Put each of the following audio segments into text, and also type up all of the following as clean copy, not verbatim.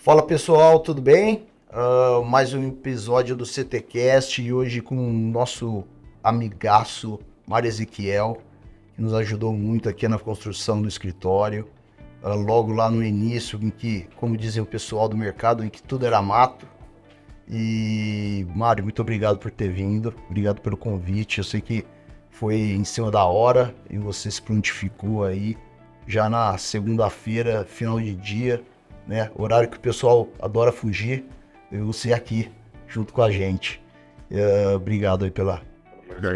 Fala pessoal, tudo bem? Mais um episódio do CTcast e hoje com o nosso amigaço Mário Ezequiel, que nos ajudou muito aqui na construção do escritório, logo lá no início, em que, como dizem o pessoal do mercado, em que tudo era mato. E Mário, muito obrigado por ter vindo, obrigado pelo convite. Eu sei que foi em cima da hora e você se prontificou aí já na segunda-feira, final de dia, né? Horário que o pessoal adora fugir, e você aqui junto com a gente. Obrigado aí pela... Eu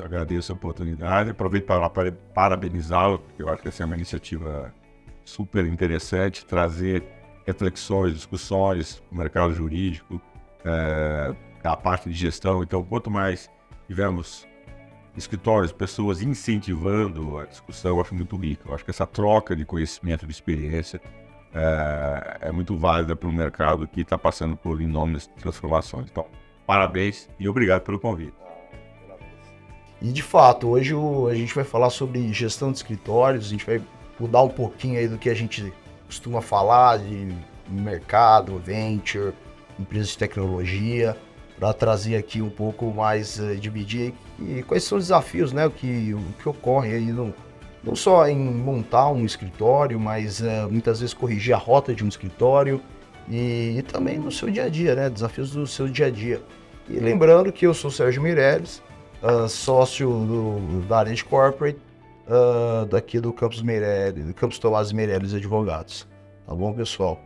agradeço a oportunidade, aproveito para parabenizá-lo, porque eu acho que essa é uma iniciativa super interessante, trazer reflexões, discussões no mercado jurídico, a parte de gestão. Então, quanto mais tivermos escritórios, pessoas incentivando a discussão, eu acho muito rico. Eu acho que essa troca de conhecimento, de experiência, é muito válida para um mercado que está passando por enormes transformações. Então, parabéns e obrigado pelo convite. E de fato, hoje a gente vai falar sobre gestão de escritórios, a gente vai mudar um pouquinho aí do que a gente costuma falar de mercado, venture, empresas de tecnologia, para trazer aqui um pouco mais, dividir e quais são os desafios, né, o que ocorre aí não só em montar um escritório, mas muitas vezes corrigir a rota de um escritório e também no seu dia a dia, né? Desafios do seu dia a dia. E lembrando que eu sou o Sérgio Meirelles, sócio da Arente Corporate, daqui do Campos Meirelles, do Campos Tomás Meirelles Advogados. Tá bom, pessoal?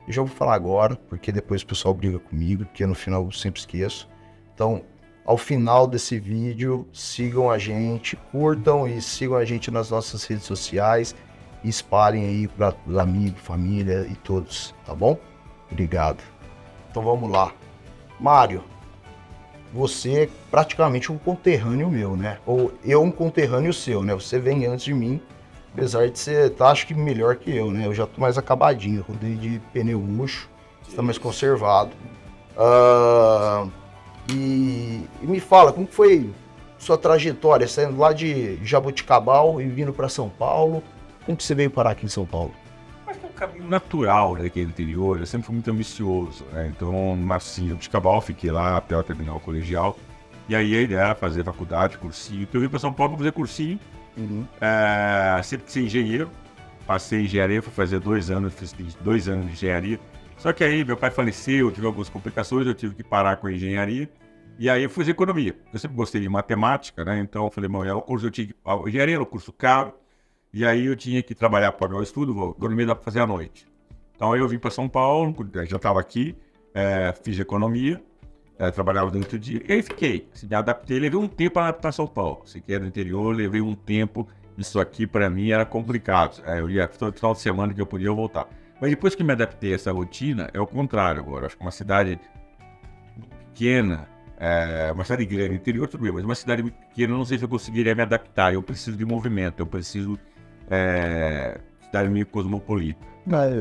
Eu já vou falar agora, porque depois o pessoal briga comigo, porque no final eu sempre esqueço. Então, ao final desse vídeo, sigam a gente, curtam e sigam a gente nas nossas redes sociais e espalhem aí para os amigos, família e todos, tá bom? Obrigado. Então vamos lá. Mário, você é praticamente um conterrâneo meu, né? Ou eu um conterrâneo seu, né? Você vem antes de mim, apesar de você acho que melhor que eu, né? Eu já tô mais acabadinho, rodei de pneu murcho, você tá mais conservado. E me fala, como foi sua trajetória, saindo lá de Jaboticabal e vindo para São Paulo? Como que você veio parar aqui em São Paulo? Acho que é um caminho natural daquele interior, eu sempre fui muito ambicioso, né? Então, nasci em Jaboticabal, fiquei lá até eu terminar o colegial. E aí a ideia era fazer faculdade, cursinho. Então eu vim para São Paulo para fazer cursinho. Sempre quis ser engenheiro. Passei em engenharia, fui fazer 2 anos, fiz 2 anos de engenharia. Só que aí meu pai faleceu, tive algumas complicações, eu tive que parar com a engenharia. E aí eu fiz economia. Eu sempre gostei de matemática, né? Então eu falei, bom, é o curso, a engenharia era um curso caro. E aí eu tinha que trabalhar para pagar o estudo, economia dá para fazer à noite. Então aí eu vim para São Paulo, já estava aqui, fiz economia, trabalhava durante o dia. E aí fiquei, me adaptei, levei um tempo para adaptar São Paulo. Se quer do interior, levei um tempo. Isso aqui para mim era complicado. Eu ia todo final de semana que eu podia eu voltar. Mas depois que me adaptei a essa rotina, é o contrário agora. Acho que uma cidade pequena, uma cidade grande, interior tudo bem, mas uma cidade muito pequena, eu não sei se eu conseguiria me adaptar. Eu preciso de movimento, eu preciso cidade meio cosmopolita.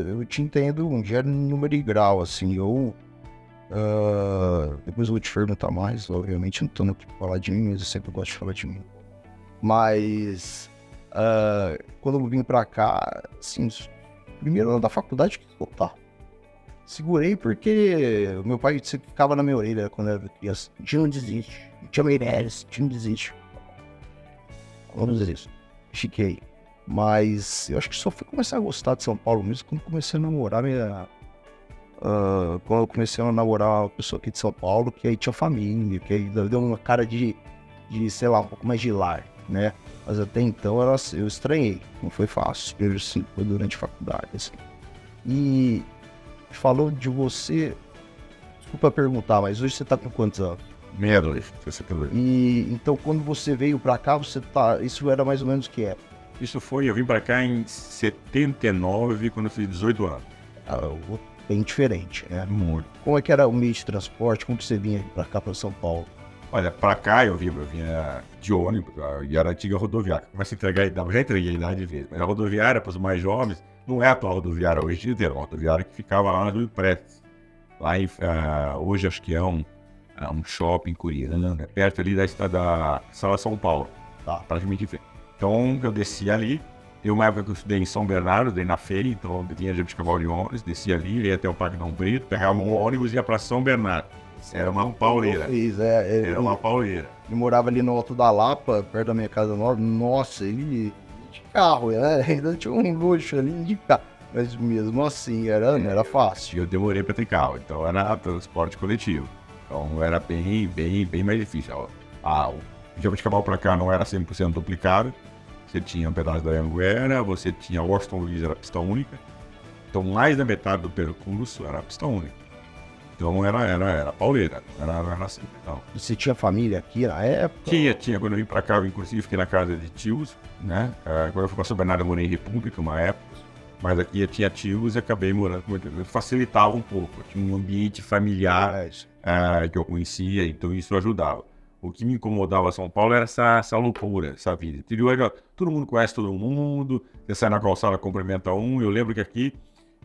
Eu te entendo um gênero, número e grau, assim, depois eu vou te perguntar mais, obviamente, não tô aqui pra falar de mim, mas eu sempre gosto de falar de mim. Mas, quando eu vim pra cá, assim, primeiro ano da faculdade, eu quis voltar. Segurei porque o meu pai ficava na minha orelha quando eu era criança. Não desiste. Tia Meirelles, não desiste. Vamos dizer isso. Fiquei. Mas eu acho que só fui começar a gostar de São Paulo mesmo quando comecei a namorar quando eu comecei a namorar uma pessoa aqui de São Paulo, que aí tinha família, que aí deu uma cara de sei lá, um pouco mais de lar, né? Mas até então eu estranhei. Não foi fácil. Assim, foi durante a faculdade, assim. E falou de você, desculpa perguntar, mas hoje você tá com quantos anos? 62, 62. E então quando você veio pra cá, isso era mais ou menos o que era? Eu vim pra cá em 79, quando eu fiz 18 anos. Bem diferente, né? Muito. Como é que era o meio de transporte? Como que você vinha pra cá, pra São Paulo? Olha, pra cá eu vinha de ônibus, e era a antiga rodoviária. Comecei a entregar a idade, já entreguei a idade de vez, mas a rodoviária, para os mais jovens, não é a atual rodoviária hoje, era uma rodoviária que ficava lá na Júlio Prestes. Lá hoje acho que é um shopping coreano, né? Perto ali da Sala São Paulo, tá? Praticamente em frente. Então eu desci ali, Eu, uma época que eu estudei em São Bernardo, daí na feira, então eu vinha de Jabuticabal de ônibus, descia ali, ia até o Parque Dom Brito, pegava um ônibus e ia pra São Bernardo. Era uma pauleira. Era uma pauleira. Ele morava ali no Alto da Lapa, perto da minha casa nova. Nossa, ele de carro, né? Ainda tinha um luxo ali de carro. Mas mesmo assim, era fácil. Eu demorei para ter carro, então era transporte coletivo. Então era bem mais difícil. O Jabuticabal para cá não era 100% duplicado. Você tinha um pedaço da Anguera, você tinha Washington Luiz, era pista única. Então mais da metade do percurso era pista única. Então era pauleira, era assim. Então. E você tinha família aqui na época? Tinha. Quando eu vim para cá, eu inclusive fiquei na casa de tios, né? Quando eu fui para São Bernardo, eu morei em República uma época. Mas aqui eu tinha tios e acabei morando com eles. Facilitava um pouco. Eu tinha um ambiente familiar que eu conhecia, então isso ajudava. O que me incomodava em São Paulo era essa loucura, essa vida. Interior, todo mundo conhece todo mundo, você sai na calçada, cumprimenta um. Eu lembro que aqui,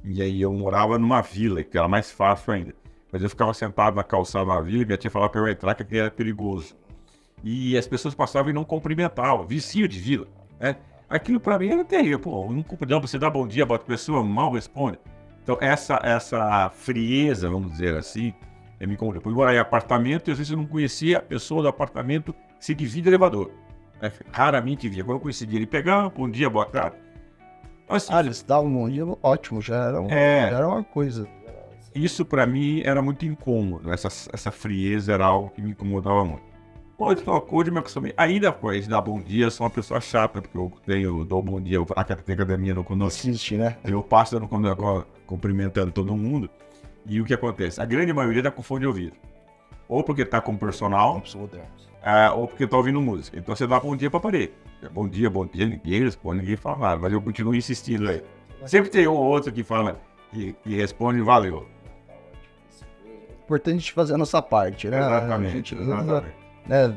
e aí eu morava numa vila, que era mais fácil ainda. Mas eu ficava sentado na calçada da vila e minha tia falava para eu entrar, que aqui era perigoso. E as pessoas passavam e não cumprimentavam, vizinho de vila, né? Aquilo pra mim era terrível. Pô, não cumprimenta, você dá bom dia, bota a pessoa, mal responde. Então essa frieza, vamos dizer assim, me incomodou. Por morar em apartamento, e às vezes eu não conhecia a pessoa do apartamento que se divide elevador. Raramente via. Quando eu coincidia, ele pegava, bom dia, boa tarde. Assim, eles davam um bom dia, ótimo, já era uma coisa. Isso pra mim era muito incômodo. Essa frieza era algo que me incomodava muito. Pode tocar de me acostumei. Ainda depois de dar bom dia, eu sou uma pessoa chata, porque eu dou bom dia, a academia não conosco. Existe, né? Eu passo cumprimentando todo mundo. E o que acontece? A grande maioria dá com fone de ouvido. Ou porque tá com personal, ou porque tá ouvindo música. Então você dá bom dia pra parede. Bom dia, ninguém responde, ninguém fala nada, mas eu continuo insistindo aí. Sempre tem um ou outro que fala, que responde, valeu. Importante fazer a nossa parte, né? Exatamente.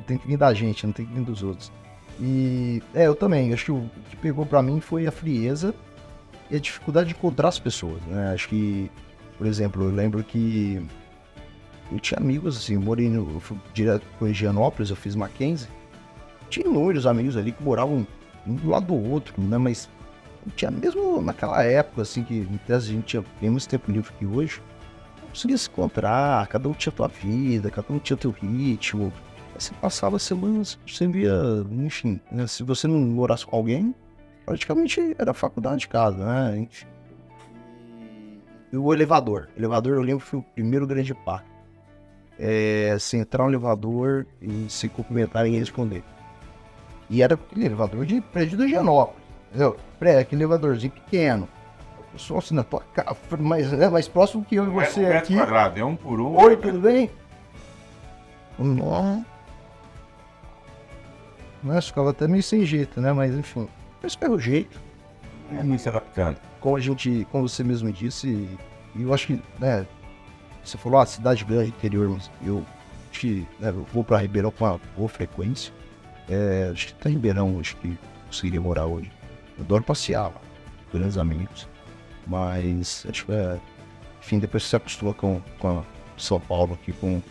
Tem que vir da gente, não tem que vir dos outros. E eu também, acho que o que pegou pra mim foi a frieza e a dificuldade de encontrar as pessoas, né? Acho que, por exemplo, eu lembro que eu tinha amigos, assim, eu fui direto para Higienópolis, eu fiz Mackenzie, tinha inúmeros amigos ali que moravam um do lado do outro, né? Mas tinha mesmo naquela época, assim, que em tese a gente tinha bem mais tempo livre que hoje, não conseguia se encontrar, cada um tinha a tua vida, cada um tinha o teu ritmo. Você passava semanas, você via, enfim, né? Se você não morasse com alguém, praticamente era faculdade de casa, né? Enfim. E o elevador eu lembro que foi o primeiro grande impacto. Você entrar no elevador e se cumprimentar e responder. E era aquele elevador de prédio do Higienópolis, entendeu? Aquele elevadorzinho pequeno. Só assim na tua cara, mais próximo que eu e você aqui. Quadrado, é um por um. Oi, tudo bem? Nossa. Nossa, ficava até meio sem jeito, né? Mas enfim, esse é o jeito. Muito se adaptando. Como você mesmo disse, e eu acho que, né? Você falou, cidade grande, interior, mas eu acho que, né, eu vou pra Ribeirão com uma boa frequência. Acho que tá em Ribeirão, acho que conseguiria morar hoje. Eu adoro passear lá, grandes amigos. Mas acho que, enfim, depois você se acostuma com São Paulo aqui, com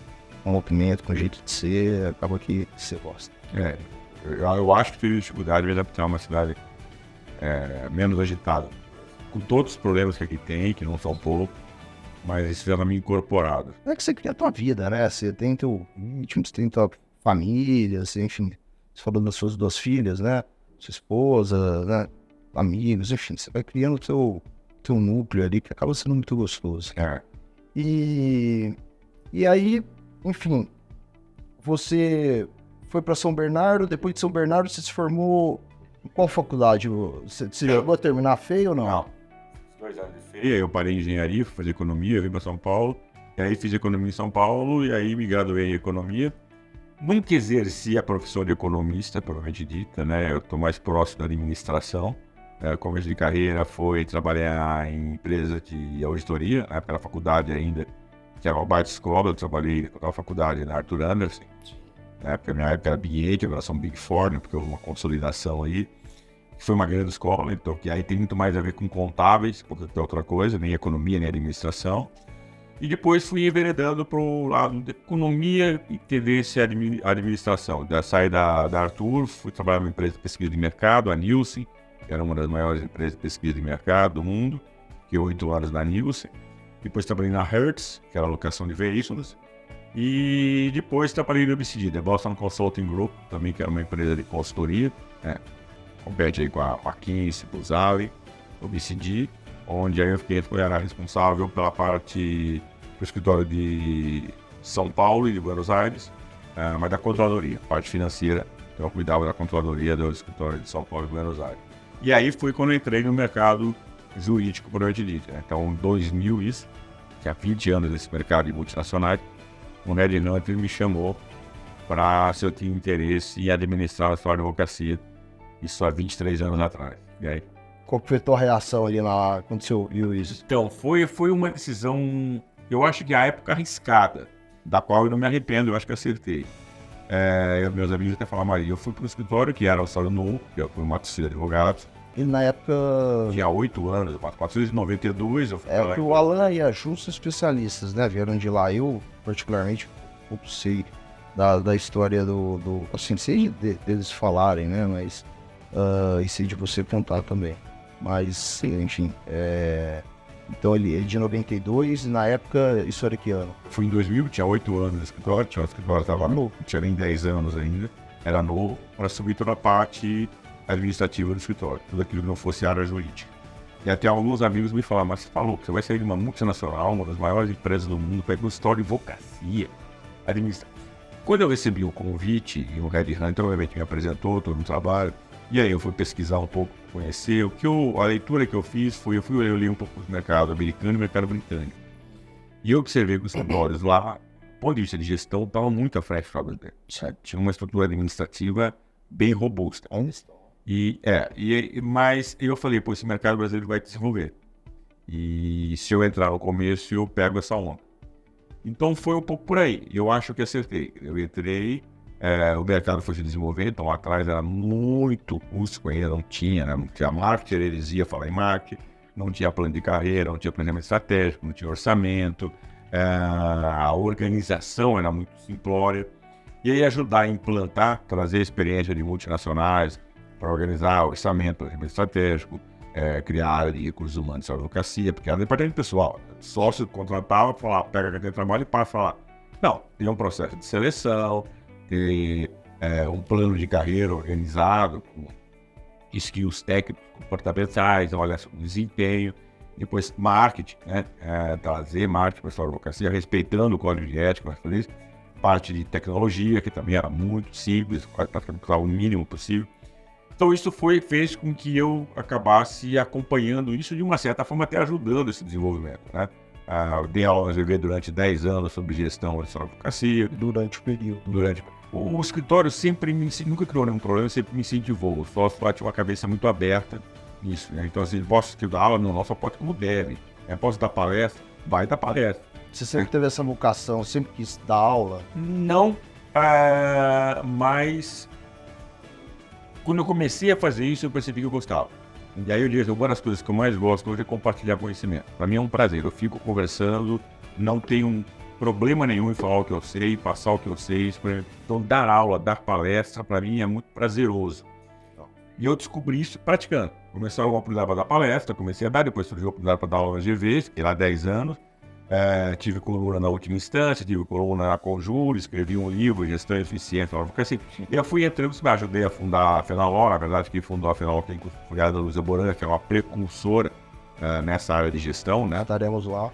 o movimento, com o jeito de ser, acaba que você gosta. Eu acho que tive dificuldade de me adaptar a uma cidade menos agitada. Com todos os problemas que aqui tem, que não são poucos, mas isso já me incorporado. É que você cria a tua vida, né? Você tem teu ritmo, você tem tua família, você, enfim, você falou das suas 2 filhas, né? Sua esposa, né? Amigos, enfim, você vai criando o teu núcleo ali, que acaba sendo muito gostoso. E aí, enfim, você foi para São Bernardo, depois de São Bernardo você se formou em qual faculdade? Você chegou a terminar a FEI ou não? Não. 2 anos de FEI, eu parei em engenharia, fui fazer economia, eu vim para São Paulo, e aí fiz economia em São Paulo, e aí me graduei em economia. Nunca exerci a profissão de economista, propriamente dita, né? Eu estou mais próximo da administração. Começo de carreira foi trabalhar em empresa de auditoria, né, pela faculdade ainda, que era uma baita escola. Eu trabalhei na faculdade na Arthur Andersen, porque na minha época era Big 8, agora são Big 4, né, porque houve uma consolidação aí. Foi uma grande escola, então que aí tem muito mais a ver com contábeis, porque é outra coisa, nem economia, nem administração. E depois fui enveredando para o lado de economia e tendência à administração. Saí da Arthur, fui trabalhar numa empresa de pesquisa de mercado, a Nielsen, que era uma das maiores empresas de pesquisa de mercado do mundo, que 8 anos na Nielsen. Depois trabalhei na Hertz, que era a locação de veículos. E depois trabalhei no BCG, The Boston Consulting Group, também que era uma empresa de consultoria, né? Compete aí com a McKinsey, Buzali, o BCG, onde aí eu era responsável pela parte do escritório de São Paulo e de Buenos Aires, mas da controladoria, parte financeira. Então eu cuidava da controladoria do escritório de São Paulo e Buenos Aires. E aí foi quando eu entrei no mercado jurídico propriamente dito, né? Então, em 2000, isso, que há 20 anos nesse mercado de multinacionais, o Ned Hunter me chamou para se eu tinha interesse em administrar a sua advocacia, isso há 23 anos atrás. E aí? Qual que foi a tua reação ali quando você ouviu isso? Então, foi uma decisão, eu acho que a época arriscada, da qual eu não me arrependo, eu acho que acertei. Meus amigos até falaram, Maria, eu fui para o escritório, que era o Salão Novo, que foi uma torcida de advogados. E na época... Tinha 8 anos, 492, eu fui É que o Alan e a Ju são especialistas, né? Vieram de lá. Eu, particularmente, pouco sei da história assim, sei deles falarem, né? Mas... e sei de você contar também. Mas, sim, enfim... Então ele é de 92 e na época, isso era que ano? Fui em 2000, tinha 8 anos no escritório, o escritório estava novo, não tinha nem 10 anos ainda, era novo, para subir toda a parte administrativa do escritório, tudo aquilo que não fosse área jurídica. E até alguns amigos me falaram, mas você falou que você vai sair de uma multinacional, uma das maiores empresas do mundo, para ir para o escritório de advocacia administrativa. Quando eu recebi o convite, e o Red Hunter obviamente me apresentou todo o trabalho, e aí eu fui pesquisar um pouco, conhecer. A leitura que eu fiz foi, eu li um pouco do mercado americano e mercado britânico. E eu observei que os escritórios lá, do ponto de vista de gestão, estavam muito à frente do brasileiro. Tinha uma estrutura administrativa bem robusta. Mas eu falei, esse mercado brasileiro vai desenvolver. E se eu entrar no começo, eu pego essa onda. Então foi um pouco por aí. Eu acho que acertei. Eu entrei... o mercado foi se desenvolvendo, então lá atrás era muito rústico ainda, não tinha marketing, eles iam falar em marketing, não tinha plano de carreira, não tinha planejamento estratégico, não tinha orçamento, a organização era muito simplória, e aí ajudar a implantar, trazer experiência de multinacionais para organizar o orçamento, planejamento estratégico, criar área de recursos humanos e advocacia, porque era departamento pessoal, sócio contratava, falava, pega a carteira de trabalho e passa a falar. Não, tem um processo de seleção, ter um plano de carreira organizado, com skills técnicos, comportamentais, olhar sobre o desempenho, depois marketing, né? Trazer marketing para a sua advocacia, respeitando o código de ética, mas fazer isso. Parte de tecnologia, que também era muito simples, para o mínimo possível. Então isso fez com que eu acabasse acompanhando isso, de uma certa forma até ajudando esse desenvolvimento, né? Eu dei aula na GV durante 10 anos sobre gestão de advocacia. Durante o período. O escritório sempre nunca criou nenhum problema, sempre me incentivou. O sócio tinha uma cabeça muito aberta nisso, né? Então, assim, posso dar aula? Não, só pode como deve. Posso dar palestra? Vai dar palestra. Você sempre teve essa vocação, sempre quis dar aula? Não, mas quando eu comecei a fazer isso, eu percebi que eu gostava. E aí eu disse, uma das coisas que eu mais gosto hoje é compartilhar conhecimento. Para mim é um prazer, eu fico conversando, não tenho problema nenhum em falar o que eu sei, passar o que eu sei. Então dar aula, dar palestra, para mim é muito prazeroso. E eu descobri isso praticando. Comecei a oportunidade para dar palestra, comecei a dar, depois surgiu a oportunidade para dar aula na GV, fiquei lá 10 anos. Tive coluna na última instância, tive coluna na Conjuro, escrevi um livro, Gestão Eficiente, assim, eu fui entrando, ajudei a fundar a Fenaló, na verdade quem fundou a Fenaló foi a Luísa Boranga, que é uma precursora nessa área de gestão, né? Estaremos lá.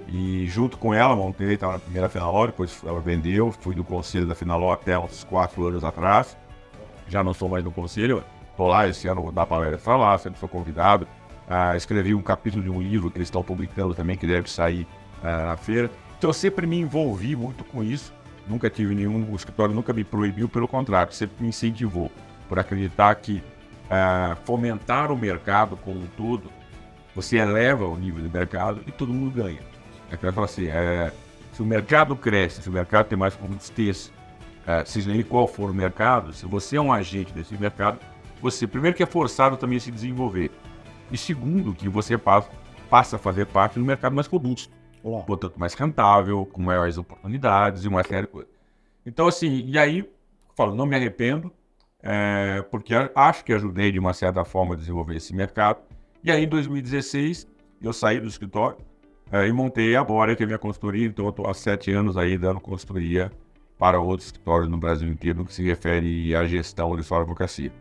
E junto com ela, montei, estava na primeira Fenaló, depois ela vendeu, fui do conselho da Fenaló até uns 4 anos atrás, já não sou mais no conselho, estou lá, esse ano vou dar palestra lá, sempre sou convidado. Escrevi um capítulo de um livro que eles estão publicando também, que deve sair na feira. Então eu sempre me envolvi muito com isso. Nunca tive o escritório nunca me proibiu, pelo contrário, sempre me incentivou. Por acreditar que fomentar o mercado como um todo, você eleva o nível de mercado e todo mundo ganha. Eu quero falar assim, se o mercado cresce, se o mercado tem mais robustez, seja ele qual for o mercado, se você é um agente desse mercado, você, primeiro que é forçado também a se desenvolver. E segundo, que você passa a fazer parte do mercado mais robusto, portanto mais rentável, com maiores oportunidades e uma série de coisas. Então assim, e aí, eu falo, não me arrependo, porque acho que ajudei de uma certa forma a desenvolver esse mercado. E aí, em 2016, eu saí do escritório e montei a Borea, que é minha consultoria. Então, eu estou há 7 anos aí dando consultoria para outros escritórios no Brasil inteiro, no que se refere à gestão de sua advocacia.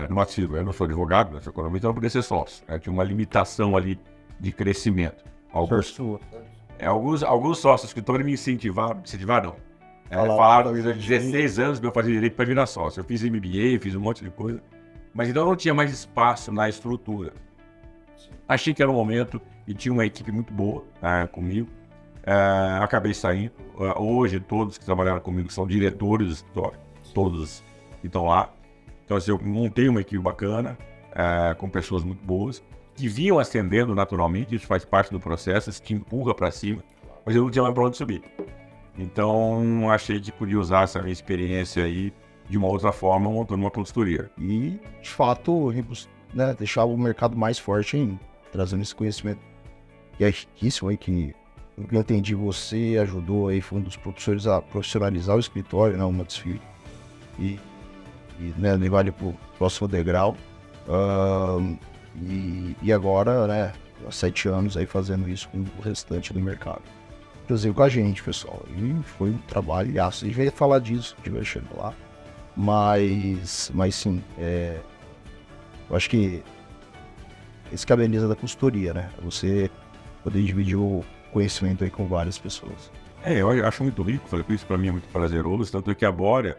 Mas eu não sou advogado, não sou economista, então eu podia ser sócio. Tinha uma limitação ali de crescimento. Alguns sócios do escritório me incentivaram não. Falaram que 16 anos eu fazia direito para virar sócio. Eu fiz MBA, fiz um monte de coisa. Mas então não tinha mais espaço na estrutura. Achei que era um momento e tinha uma equipe muito boa comigo. Acabei saindo. Hoje todos que trabalharam comigo são diretores do escritório. Todos que estão lá. Então assim, eu montei uma equipe bacana, com pessoas muito boas, que vinham ascendendo naturalmente. Isso faz parte do processo, isso te empurra para cima. Mas eu não tinha mais para onde subir. Então, achei que podia usar essa minha experiência aí de uma outra forma, montando uma consultoria. E, de fato, né, deixar o mercado mais forte ainda, trazendo esse conhecimento que é riquíssimo aí, que eu entendi, você ajudou aí, foi um dos professores a profissionalizar o escritório, né, o Matos Filho, e né, levar ele para o próximo degrau. E agora, né, há 7 anos aí fazendo isso com o restante do mercado. Inclusive com a gente, pessoal. E foi um trabalho. A gente vai falar disso, a gente vai chegar lá. Mas sim, eu acho que esse que é a beleza da consultoria, né? Você poder dividir o conhecimento aí com várias pessoas. Eu acho muito rico, isso para mim é muito prazeroso. Tanto é que a Borea,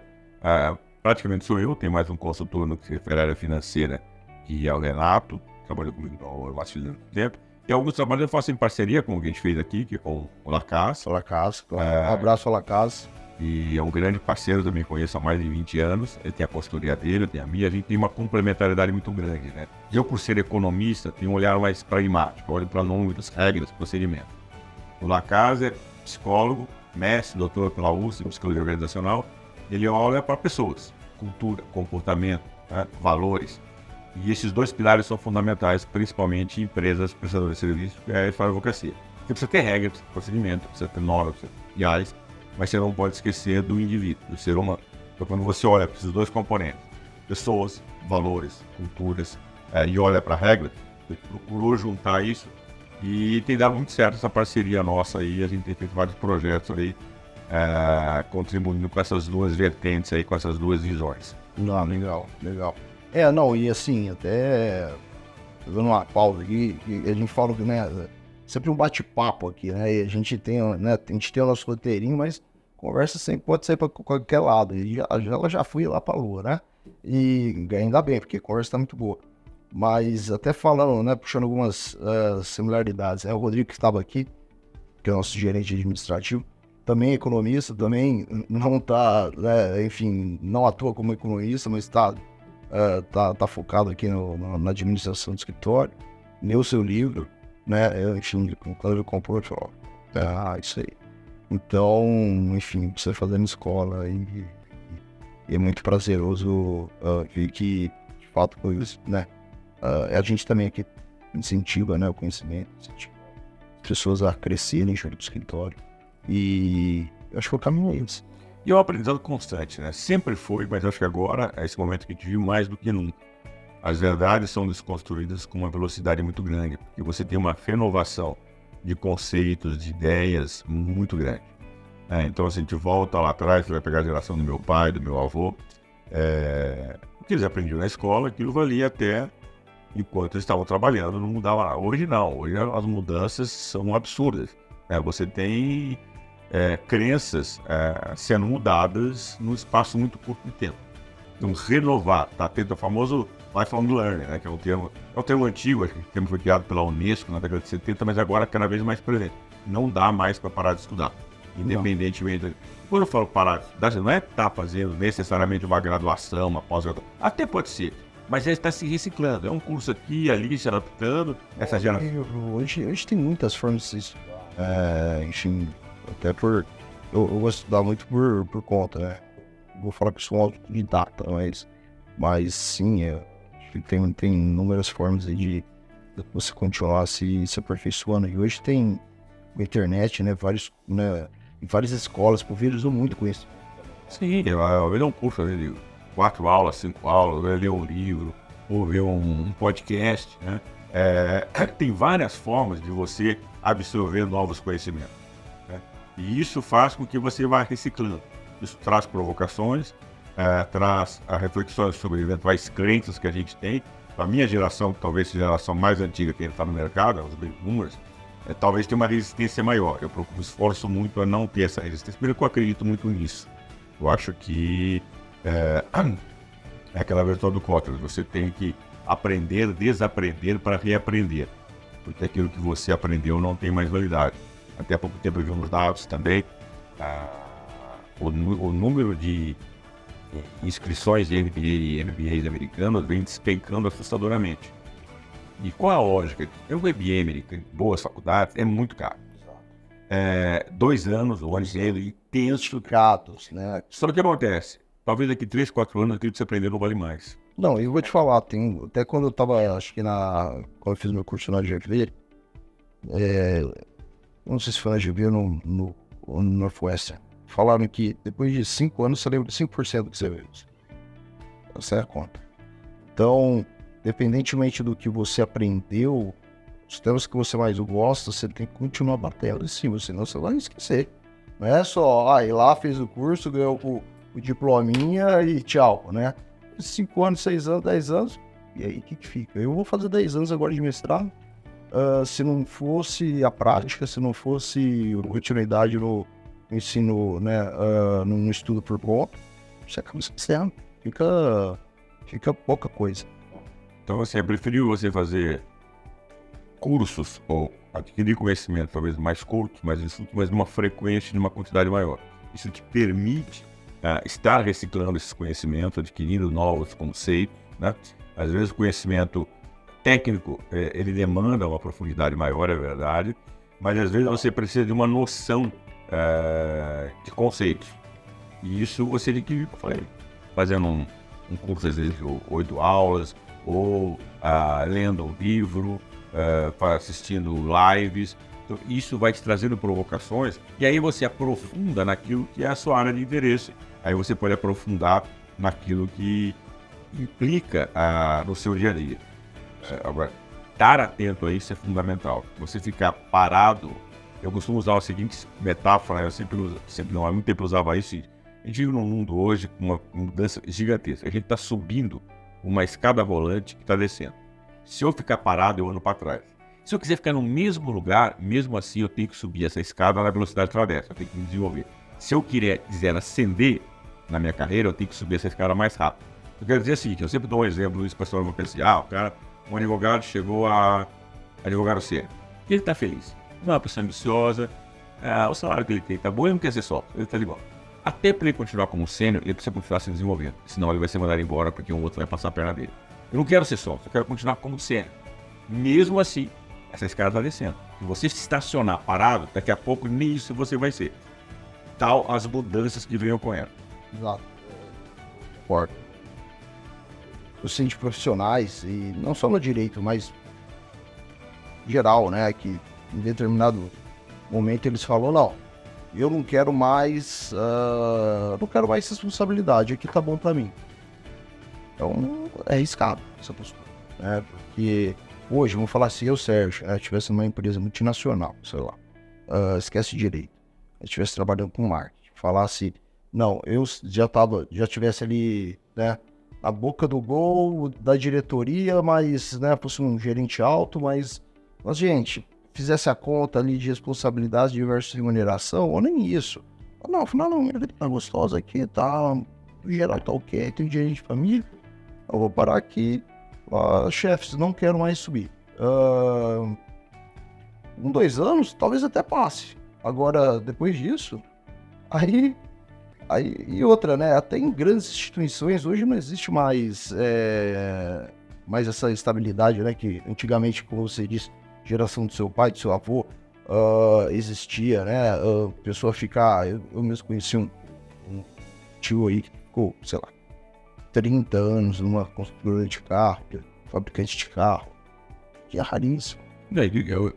praticamente sou eu, tem mais um consultor no que se refere à área financeira, que é o Renato, trabalhou comigo no Marcelo tempo. E alguns trabalhos eu faço em parceria com o que a gente fez aqui, que é com o Lacaz. Um abraço ao Lacaz. E é um grande parceiro, também conheço há mais de 20 anos. Ele tem a consultoria dele, eu tenho a minha. A gente tem uma complementariedade muito grande, né? Eu, por ser economista, tenho um olhar mais pragmático. Olho para números, regras, procedimentos. O Lacaz é psicólogo, mestre, doutor pela USP, psicologia organizacional. Ele olha para pessoas, cultura, comportamento, né? Valores. E esses 2 pilares são fundamentais, principalmente em empresas prestadoras de serviços, que é a advocacia. Você precisa ter regras, procedimento, precisa ter normas, IAs, mas você não pode esquecer do indivíduo, do ser humano. Então, quando você olha para esses 2 componentes, pessoas, valores, culturas, e olha para a regra, você procurou juntar isso e tem dado muito certo essa parceria nossa aí. A gente tem feito vários projetos aí, contribuindo com essas 2 vertentes aí, com essas 2 visões. Não, legal. E assim, até dando uma pausa aqui, a gente fala que, né, sempre um bate-papo aqui, né, e a gente tem o nosso roteirinho, mas conversa sempre pode ser para qualquer lado, e ela já foi lá pra Lua, né, e ainda bem, porque a conversa tá muito boa, mas até falando, né, puxando algumas similaridades, o Rodrigo que estava aqui, que é o nosso gerente administrativo, também é economista, também não tá, né, enfim, não atua como economista, mas tá focado aqui na administração do escritório, leu seu livro, né? Enfim, quando ele comprou, falou, isso aí. Então, enfim, você fazendo escola e é muito prazeroso ver que, de fato, né? A gente também aqui incentiva, né, o conhecimento, incentiva as pessoas a crescerem junto do escritório. E eu acho que o caminho é esse. E é um aprendizado constante, né? Sempre foi, mas acho que agora é esse momento que a gente viu mais do que nunca. As verdades são desconstruídas com uma velocidade muito grande, porque você tem uma renovação de conceitos, de ideias muito grande. Então, assim, a gente volta lá atrás, você vai pegar a geração do meu pai, do meu avô, o que eles aprendiam na escola, aquilo valia até enquanto eles estavam trabalhando, não mudava nada. Hoje não, hoje as mudanças são absurdas. Você tem crenças sendo mudadas num espaço muito curto de tempo. Então, renovar, tá tendo o famoso lifelong learning, né, que é um termo antigo, acho que o termo foi criado pela Unesco na década de 70, mas agora cada vez mais presente. Não dá mais para parar de estudar, independentemente. Quando eu falo parar de estudar, você não é estar fazendo necessariamente uma graduação, uma pós-graduação, até pode ser, mas ele está se reciclando. É um curso aqui, ali, se adaptando, essa geração. Hoje tem muitas formas de estudar. Enfim, até eu gosto de estudar muito por conta, né? Vou falar que sou um autodidata, mas sim, tem inúmeras formas aí de você continuar se aperfeiçoando. E hoje tem a internet, né? Várias escolas, por vídeos, muito com isso. Sim, eu dei um curso ali 4 aulas, 5 aulas, ler um livro, ou ver um podcast, né? Tem várias formas de você absorver novos conhecimentos, né? E isso faz com que você vá reciclando. Isso traz provocações, traz reflexões sobre eventuais crenças que a gente tem. A minha geração, talvez seja a geração mais antiga que está no mercado, os baby boomers, talvez tenha uma resistência maior. Eu esforço muito a não ter essa resistência, porque eu acredito muito nisso. Eu acho que é aquela virtude do Kotler, você tem que aprender, desaprender para reaprender, porque aquilo que você aprendeu não tem mais validade. Até há pouco tempo eu vi uns dados também, o número de inscrições de MBA e MBAs americanos vem despencando assustadoramente. E qual a lógica? O MBA americano, boas faculdades, é muito caro. 2 anos, um ano inteiro, intenso. Gatos, né? Só que o que acontece? Talvez daqui 3, 4 anos aquilo que você aprendeu não vale mais. Não, eu vou te falar, até quando eu tava, acho que quando eu fiz meu curso na GV, não sei se foi na GV ou no Northwestern, falaram que depois de 5 anos você lembra de 5% do que você viu. Essa é a conta. Então, independentemente do que você aprendeu, os temas que você mais gosta, você tem que continuar batendo em cima, senão você vai esquecer. Não é só, ir lá, fez o curso, ganhou o diplominha e tchau, né? 5 anos, 6 anos, 10 anos, e aí o que fica? Eu vou fazer 10 anos agora de mestrado, se não fosse a prática, se não fosse continuidade no ensino, né, no estudo por conta, você acaba esquecendo, fica pouca coisa. Então, assim, é preferível você fazer cursos ou adquirir conhecimento, talvez mais curtos, mas de uma frequência, de uma quantidade maior. Isso te permite estar reciclando esses conhecimentos, adquirindo novos conceitos, né? Às vezes o conhecimento técnico, ele demanda uma profundidade maior, é verdade, mas às vezes você precisa de uma noção de conceitos. E isso você tem que ir fazendo um curso, às vezes, de 8 aulas, ou lendo um livro, assistindo lives. Então, isso vai te trazendo provocações, e aí você aprofunda naquilo que é a sua área de interesse. Aí você pode aprofundar naquilo que implica no seu dia a dia. Agora, estar atento a isso é fundamental. Você ficar parado, eu costumo usar a seguinte metáfora, eu sempre não, há muito tempo usava isso. A gente vive num mundo hoje com uma mudança gigantesca. A gente está subindo uma escada rolante que está descendo. Se eu ficar parado, eu ando para trás. Se eu quiser ficar no mesmo lugar, mesmo assim eu tenho que subir essa escada na velocidade travessa, eu tenho que me desenvolver. Se eu quiser ascender na minha carreira, eu tenho que subir essa escada mais rápido. Eu quero dizer o seguinte, eu sempre dou um exemplo, isso pessoal vão pensar, um advogado chegou a advogado sênior. Ele está feliz, não é uma pessoa ambiciosa, o salário que ele tem está bom, ele não quer ser sócio, ele está de boa. Até para ele continuar como sênior, ele precisa continuar se desenvolvendo, senão ele vai ser mandado embora porque um outro vai passar a perna dele. Eu não quero ser sócio, eu quero continuar como sênior. Mesmo assim, essa escada está descendo. Se você se estacionar parado, daqui a pouco nem isso você vai ser. Tal as mudanças que venham com ela. Exato. Concordo. Eu sei de profissionais, e não só no direito, mas geral, né, que em determinado momento eles falam, não, eu não quero mais responsabilidade, aqui tá bom pra mim. Então, é arriscado essa postura, né, porque hoje, vamos falar se eu, Sérgio, estivesse numa empresa multinacional, sei lá, esquece direito, eu estivesse trabalhando com marketing, falasse, não, eu já tivesse ali, né, na boca do gol da diretoria, mas, né, fosse um gerente alto, mas gente, fizesse a conta ali de responsabilidade versus remuneração, ou nem isso. Não, afinal, não, ele tá gostosa aqui, tá, o geral tá ok, tem dinheiro de família, eu vou parar aqui, chefes, não quero mais subir. 2 anos, talvez até passe. Agora, depois disso, aí e outra, né? Até em grandes instituições hoje não existe mais essa estabilidade, né? Que antigamente, como você disse, geração do seu pai, do seu avô, existia, né? A pessoa ficar... Eu mesmo conheci um tio aí que ficou, sei lá, 30 anos numa construtora de carro, fabricante de carro, que é raríssimo.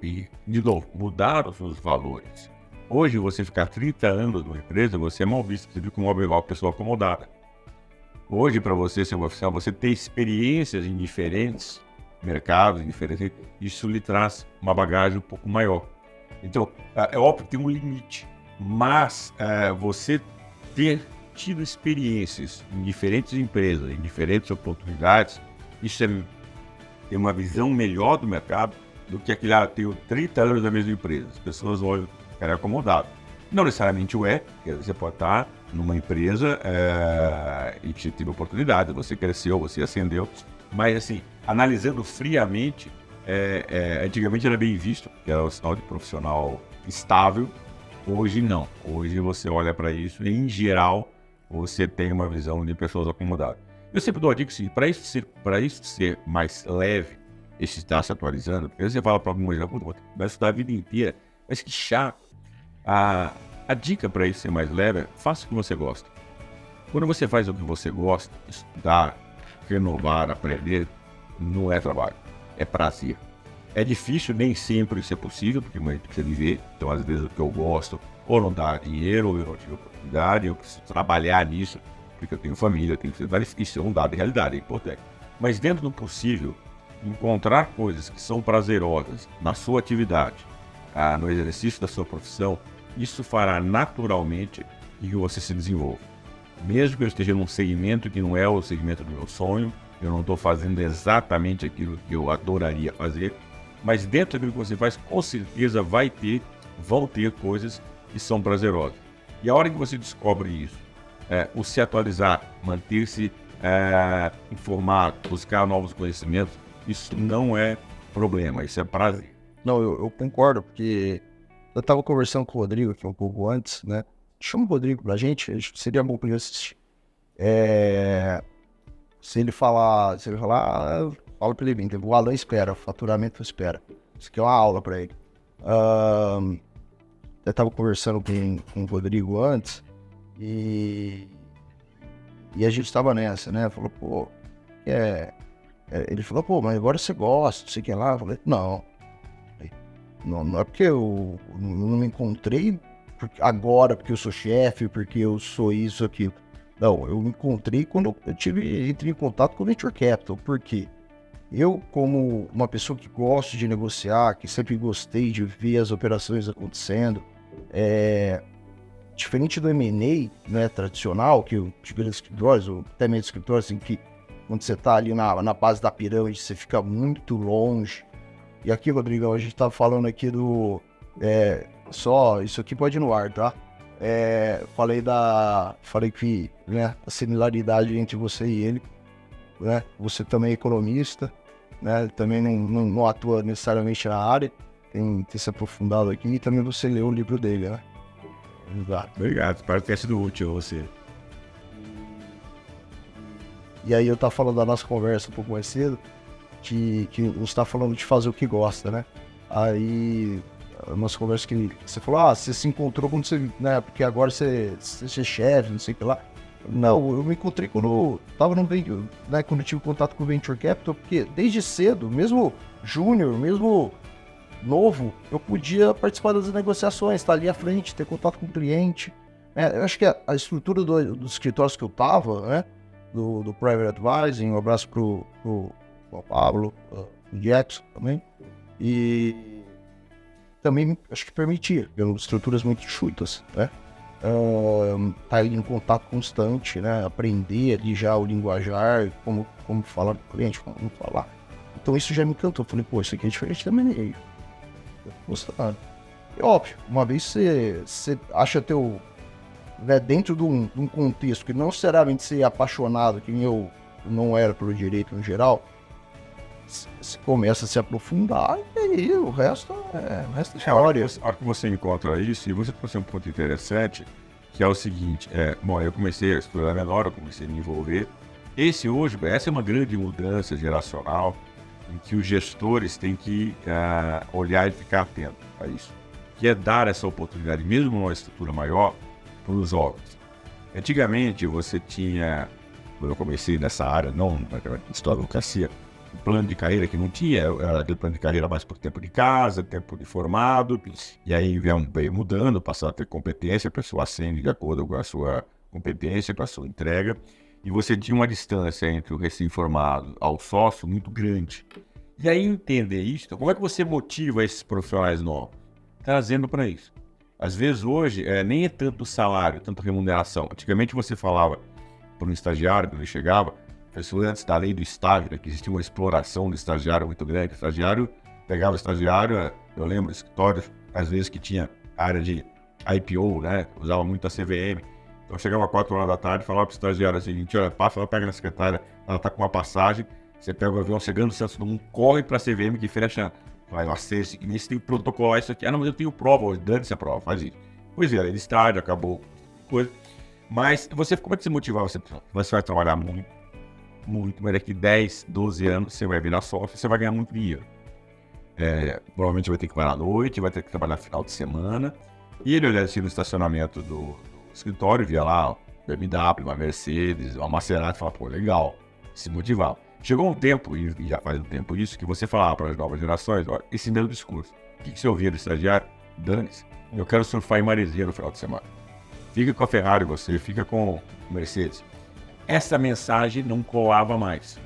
E, de novo, mudaram os valores. Hoje, você ficar 30 anos numa empresa, você é mal visto, você fica uma pessoa acomodada. Hoje, para você ser um oficial, você ter experiências em diferentes mercados, em diferentes, isso lhe traz uma bagagem um pouco maior. Então, é óbvio que tem um limite, mas você ter tido experiências em diferentes empresas, em diferentes oportunidades, isso tem uma visão melhor do mercado do que aquele, tenho 30 anos na mesma empresa. As pessoas olham, cara, é acomodado. Não necessariamente é, porque você pode estar numa empresa e que você teve oportunidade, você cresceu, você ascendeu, mas assim, analisando friamente, antigamente era bem visto, que era o sinal de profissional estável, hoje não. Hoje você olha para isso e, em geral, você tem uma visão de pessoas acomodadas. Eu sempre dou a dica assim, para isso ser mais leve, esse está se atualizando, porque você fala para algum exemplo, vai estudar a vida inteira, mas que chato. A dica para isso ser mais leve é faça o que você gosta. Quando você faz o que você gosta, estudar, renovar, aprender, não é trabalho, é prazer. É difícil, nem sempre isso é possível, porque a gente precisa viver, então às vezes o que eu gosto ou não dá dinheiro, ou eu não tive oportunidade, eu preciso trabalhar nisso, porque eu tenho família, eu tenho que fazer isso, é um dado de realidade, é importante. Mas dentro do possível, encontrar coisas que são prazerosas na sua atividade, no exercício da sua profissão, isso fará naturalmente que você se desenvolva. Mesmo que eu esteja num segmento que não é o segmento do meu sonho, eu não estou fazendo exatamente aquilo que eu adoraria fazer, mas dentro daquilo que você faz, com certeza vão ter coisas que são prazerosas. E a hora que você descobre isso, o se atualizar, manter-se informado, buscar novos conhecimentos, isso não é problema, isso é prazer. Não, eu concordo, porque eu estava conversando com o Rodrigo aqui um pouco antes, né? Chama o Rodrigo pra gente, acho que seria bom pra ele assistir. Se ele falar, fala pra ele vir. O Alan espera, o faturamento espera. Isso aqui é uma aula pra ele. Eu estava conversando com o Rodrigo antes e a gente estava nessa, né? Falou, pô, ele falou, pô, mas agora você gosta, não sei o que lá. Eu falei, não é porque eu não me encontrei agora porque eu sou chefe, porque eu sou isso, aquilo. Não, eu me encontrei quando eu entrei em contato com o Venture Capital. Por quê? Eu, como uma pessoa que gosto de negociar, que sempre gostei de ver as operações acontecendo, diferente do M&A, né, tradicional, que eu tive nos escritórios, ou até mesmo escritórios em que quando você está ali na base da pirâmide, você fica muito longe. E aqui, Rodrigão, a gente tá falando aqui só, isso aqui pode ir no ar, tá? Falei que, né, a similaridade entre você e ele, né? Você também é economista, né? Também não atua necessariamente na área, tem se aprofundado aqui, e também você leu o livro dele, né? Exato. Obrigado, espero ter sido útil a você. E aí eu tava falando da nossa conversa um pouco mais cedo, que você tá falando de fazer o que gosta, né? Aí, umas conversas que você falou, você se encontrou quando você, né? Porque agora você é chefe, não sei o que lá. Não, eu me encontrei quando tava no Venture, né? Quando eu tive contato com o Venture Capital, porque desde cedo, mesmo júnior, mesmo novo, eu podia participar das negociações, estar ali à frente, ter contato com o cliente. Eu acho que a estrutura dos escritórios que eu tava, né? Do Private Advising, um abraço pro Pablo, o Jackson também, e também acho que permitia, pelas estruturas muito enxutas, né? Tá ali em contato constante, né? Aprender ali já o linguajar, como falar com o cliente, como falar. Então isso já me encantou. Falei, pô, isso aqui é diferente da M&A. Eu tô gostando. E óbvio, uma vez você acha né, dentro de um contexto que não necessariamente ser apaixonado, que eu não era pelo direito no geral, você começa a se aprofundar e aí o resto é história. A hora que você encontra isso, e você trouxe um ponto interessante, que é o seguinte, eu comecei a estudar menor, eu comecei a me envolver. Essa é uma grande mudança geracional, em que os gestores têm que olhar e ficar atento a isso, que é dar essa oportunidade, mesmo numa estrutura maior, para os jovens. Antigamente você tinha, quando eu comecei nessa área, não na advocacia, um plano de carreira que não tinha, era aquele plano de carreira mais por tempo de casa, tempo de formado, e aí veio mudando, passou a ter competência, a pessoa ascende de acordo com a sua competência, com a sua entrega, e você tinha uma distância entre o recém-formado ao sócio muito grande. E aí entender isso, como é que você motiva esses profissionais novos? Trazendo para isso. Às vezes hoje nem é tanto salário, tanto remuneração. Antigamente você falava para um estagiário, quando ele chegava, isso antes da lei do estágio, né, que existia uma exploração do estagiário muito grande. O estagiário pegava o estagiário, eu lembro de escritórios, às vezes que tinha área de IPO, né, usava muito a CVM. Então chegava 4 horas da tarde e falava para o estagiário o seguinte: olha, passa lá, pega na secretária, ela está com uma passagem, você pega o avião, chegando no centro do mundo, corre para a CVM que fecha, vai lá, você tem que protocolar isso aqui. Ah, não, mas eu tenho prova hoje, dane-se a prova, faz isso. Pois é, ele estágio, acabou, coisa. Mas você, como é que você motivar você? Você vai trabalhar muito, mas daqui 10, 12 anos você vai virar sócio, você vai ganhar muito dinheiro. Provavelmente vai ter que trabalhar à noite, vai ter que trabalhar final de semana. E ele olhava assim no estacionamento do escritório, via lá BMW, uma Mercedes, uma Maserati, e falava, pô, legal, se motivava. Chegou um tempo, e já faz um tempo isso, que você falava para as novas gerações, olha, esse mesmo discurso. O que você ouvia do estagiário? Dane-se, eu quero surfar em Maresia no final de semana. Fica com a Ferrari você, fica com a Mercedes. Essa mensagem não colava mais.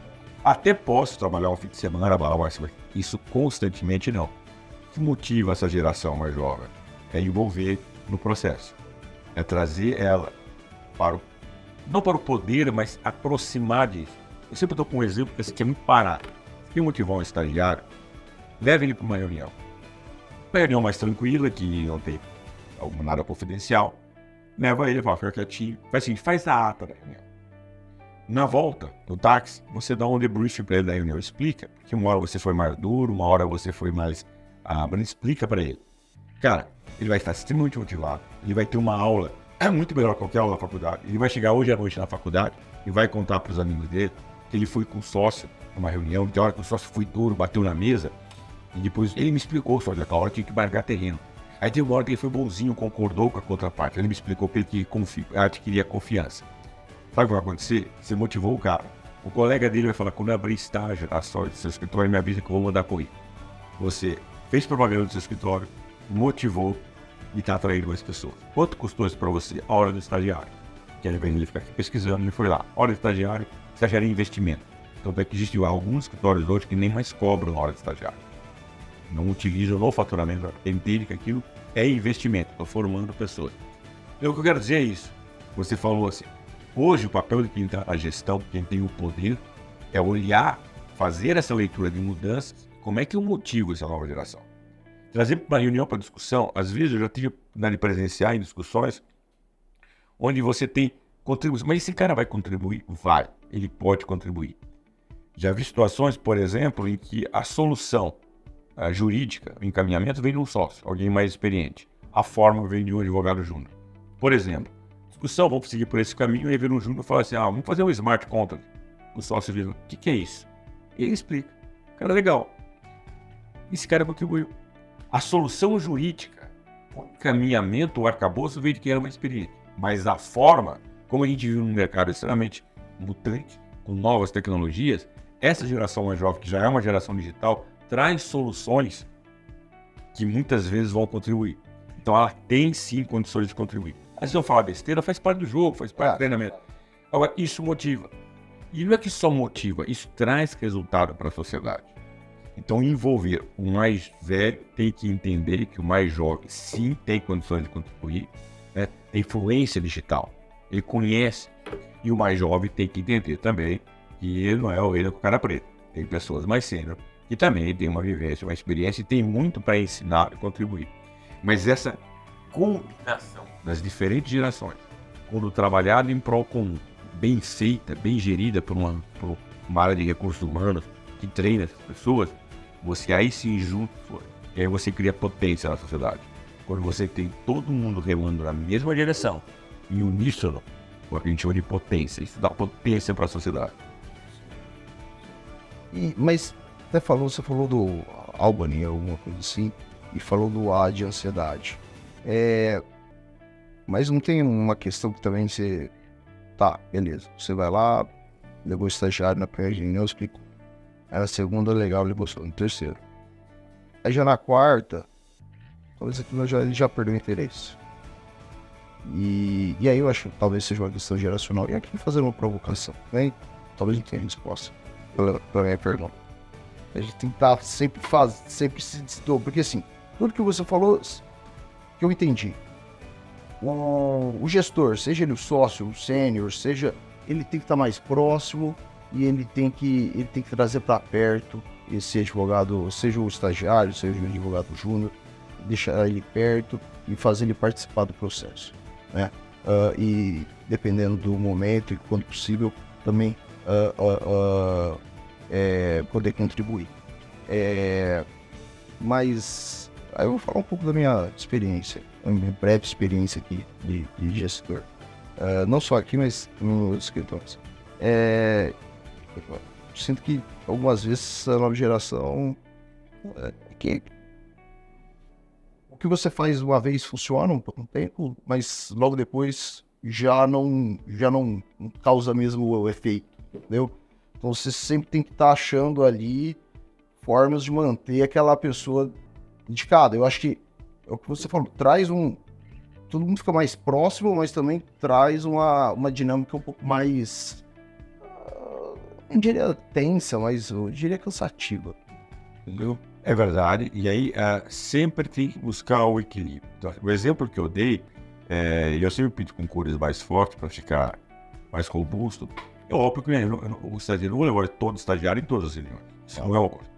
Até posso trabalhar um fim de semana, mas isso constantemente não. O que motiva essa geração mais jovem? É envolver no processo. É trazer ela não para o poder, mas aproximar disso. Eu sempre estou com um exemplo que é muito parado. Se quer motivar um estagiário, leve ele para uma reunião. Uma reunião mais tranquila, que não tem nada confidencial. Leva ele, fala, fica quietinho. Faz assim, faz a ata da reunião. Na volta, no táxi, você dá um debriefing para ele da reunião. Explica que uma hora você foi mais duro, uma hora você foi mais... explica para ele. Cara, ele vai estar extremamente motivado. Ele vai ter uma aula, muito melhor que qualquer aula da faculdade. Ele vai chegar hoje à noite na faculdade e vai contar para os amigos dele que ele foi com o sócio numa reunião, que a hora que o sócio foi duro, bateu na mesa. E depois ele me explicou, só que a hora tinha que marcar terreno. Aí teve uma hora que ele foi bonzinho, concordou com a contraparte. Ele me explicou que ele adquiria confiança. Sabe o que vai acontecer? Você motivou o cara. O colega dele vai falar, quando eu abrir estágio na sorte do seu escritório, me avisa que eu vou mandar correr. Você fez propaganda do seu escritório, motivou e está atraindo mais pessoas. Quanto custou isso para você? A hora do estagiário. Que ao invés de ele ficar aqui pesquisando, ele foi lá. Hora do estagiário é investimento. Então é que existem alguns escritórios hoje que nem mais cobram a hora do estagiário. Não utilizam no faturamento, entende que aquilo é investimento, estou formando pessoas. Então, o que eu quero dizer é isso. Você falou assim, hoje o papel de quem está na gestão, quem tem o poder, é olhar, fazer essa leitura de mudanças, como é que eu motivo essa nova geração. Trazer para uma reunião, para discussão, às vezes eu já tive de presenciar em discussões, onde você tem contribuição, mas esse cara vai contribuir? Vai, ele pode contribuir. Já vi situações, por exemplo, em que a solução jurídica, o encaminhamento vem de um sócio, alguém mais experiente. A forma vem de um advogado júnior. Por exemplo, discussão, vamos seguir por esse caminho, e aí vem um júnior e fala assim, vamos fazer um smart contract. O sócio vira, o que é isso? E ele explica. Cara, legal. Esse cara contribuiu. A solução jurídica, o encaminhamento, o arcabouço veio de quem era mais experiente. Mas a forma, como a gente vive num mercado extremamente mutante, com novas tecnologias, essa geração mais jovem, que já é uma geração digital, traz soluções que muitas vezes vão contribuir. Então ela tem sim condições de contribuir. Aí se eu falar besteira, faz parte do jogo, faz parte do treinamento. Agora, isso motiva. E não é que só motiva, isso traz resultado para a sociedade. Então envolver o mais velho tem que entender que o mais jovem sim tem condições de contribuir, né? Tem influência digital, ele conhece. E o mais jovem tem que entender também que ele não é o rei com cara preta. Tem pessoas mais sênior que também tem uma vivência, uma experiência e tem muito para ensinar e contribuir. Mas essa combinação das diferentes gerações, quando trabalhada em prol comum, bem feita, bem gerida por uma área de recursos humanos que treina essas pessoas, você aí se junta e aí você cria potência na sociedade. Quando você tem todo mundo remando na mesma direção, em uníssono, o que a gente chama de potência, isso dá potência para a sociedade. Mas você falou do Albany, alguma coisa assim, e falou do A de ansiedade. Mas não tem uma questão que também você... Tá, beleza. Você vai lá, levou o estagiário na primeira reunião, explicou. Aí na segunda, legal, ele gostou. No terceiro. Aí já na quarta, talvez aquilo ele já perdeu o interesse. E aí eu acho que talvez seja uma questão geracional. E aqui fazer uma provocação, né? Talvez não tenha resposta para minha pergunta. A gente tem que estar sempre se desdobrar. Porque assim, tudo que você falou, que eu entendi. O gestor, seja ele o sócio, o sênior, ele tem que estar mais próximo e ele tem que trazer para perto esse advogado, seja o estagiário, seja o advogado júnior, deixar ele perto e fazer ele participar do processo, né? E dependendo do momento e quando possível, também poder contribuir. Mas aí eu vou falar um pouco da minha experiência, a minha breve experiência aqui de gestor. Não só aqui, mas nos escritórios. Eu sinto que algumas vezes a nova geração o que você faz uma vez funciona um tempo, mas logo depois já não causa mesmo o efeito, entendeu? Então você sempre tem que estar achando ali formas de manter aquela pessoa indicada. Eu acho que é o que você falou, todo mundo fica mais próximo, mas também traz uma dinâmica um pouco mais, não diria tensa, mas eu diria cansativa, entendeu? É verdade, e aí sempre tem que buscar o equilíbrio. Então, o exemplo que eu dei, eu sempre pedi com cores mais fortes para ficar mais robusto. É óbvio que o estagiário não vou levar todo estagiário em todas as reuniões, isso não é uma coisa.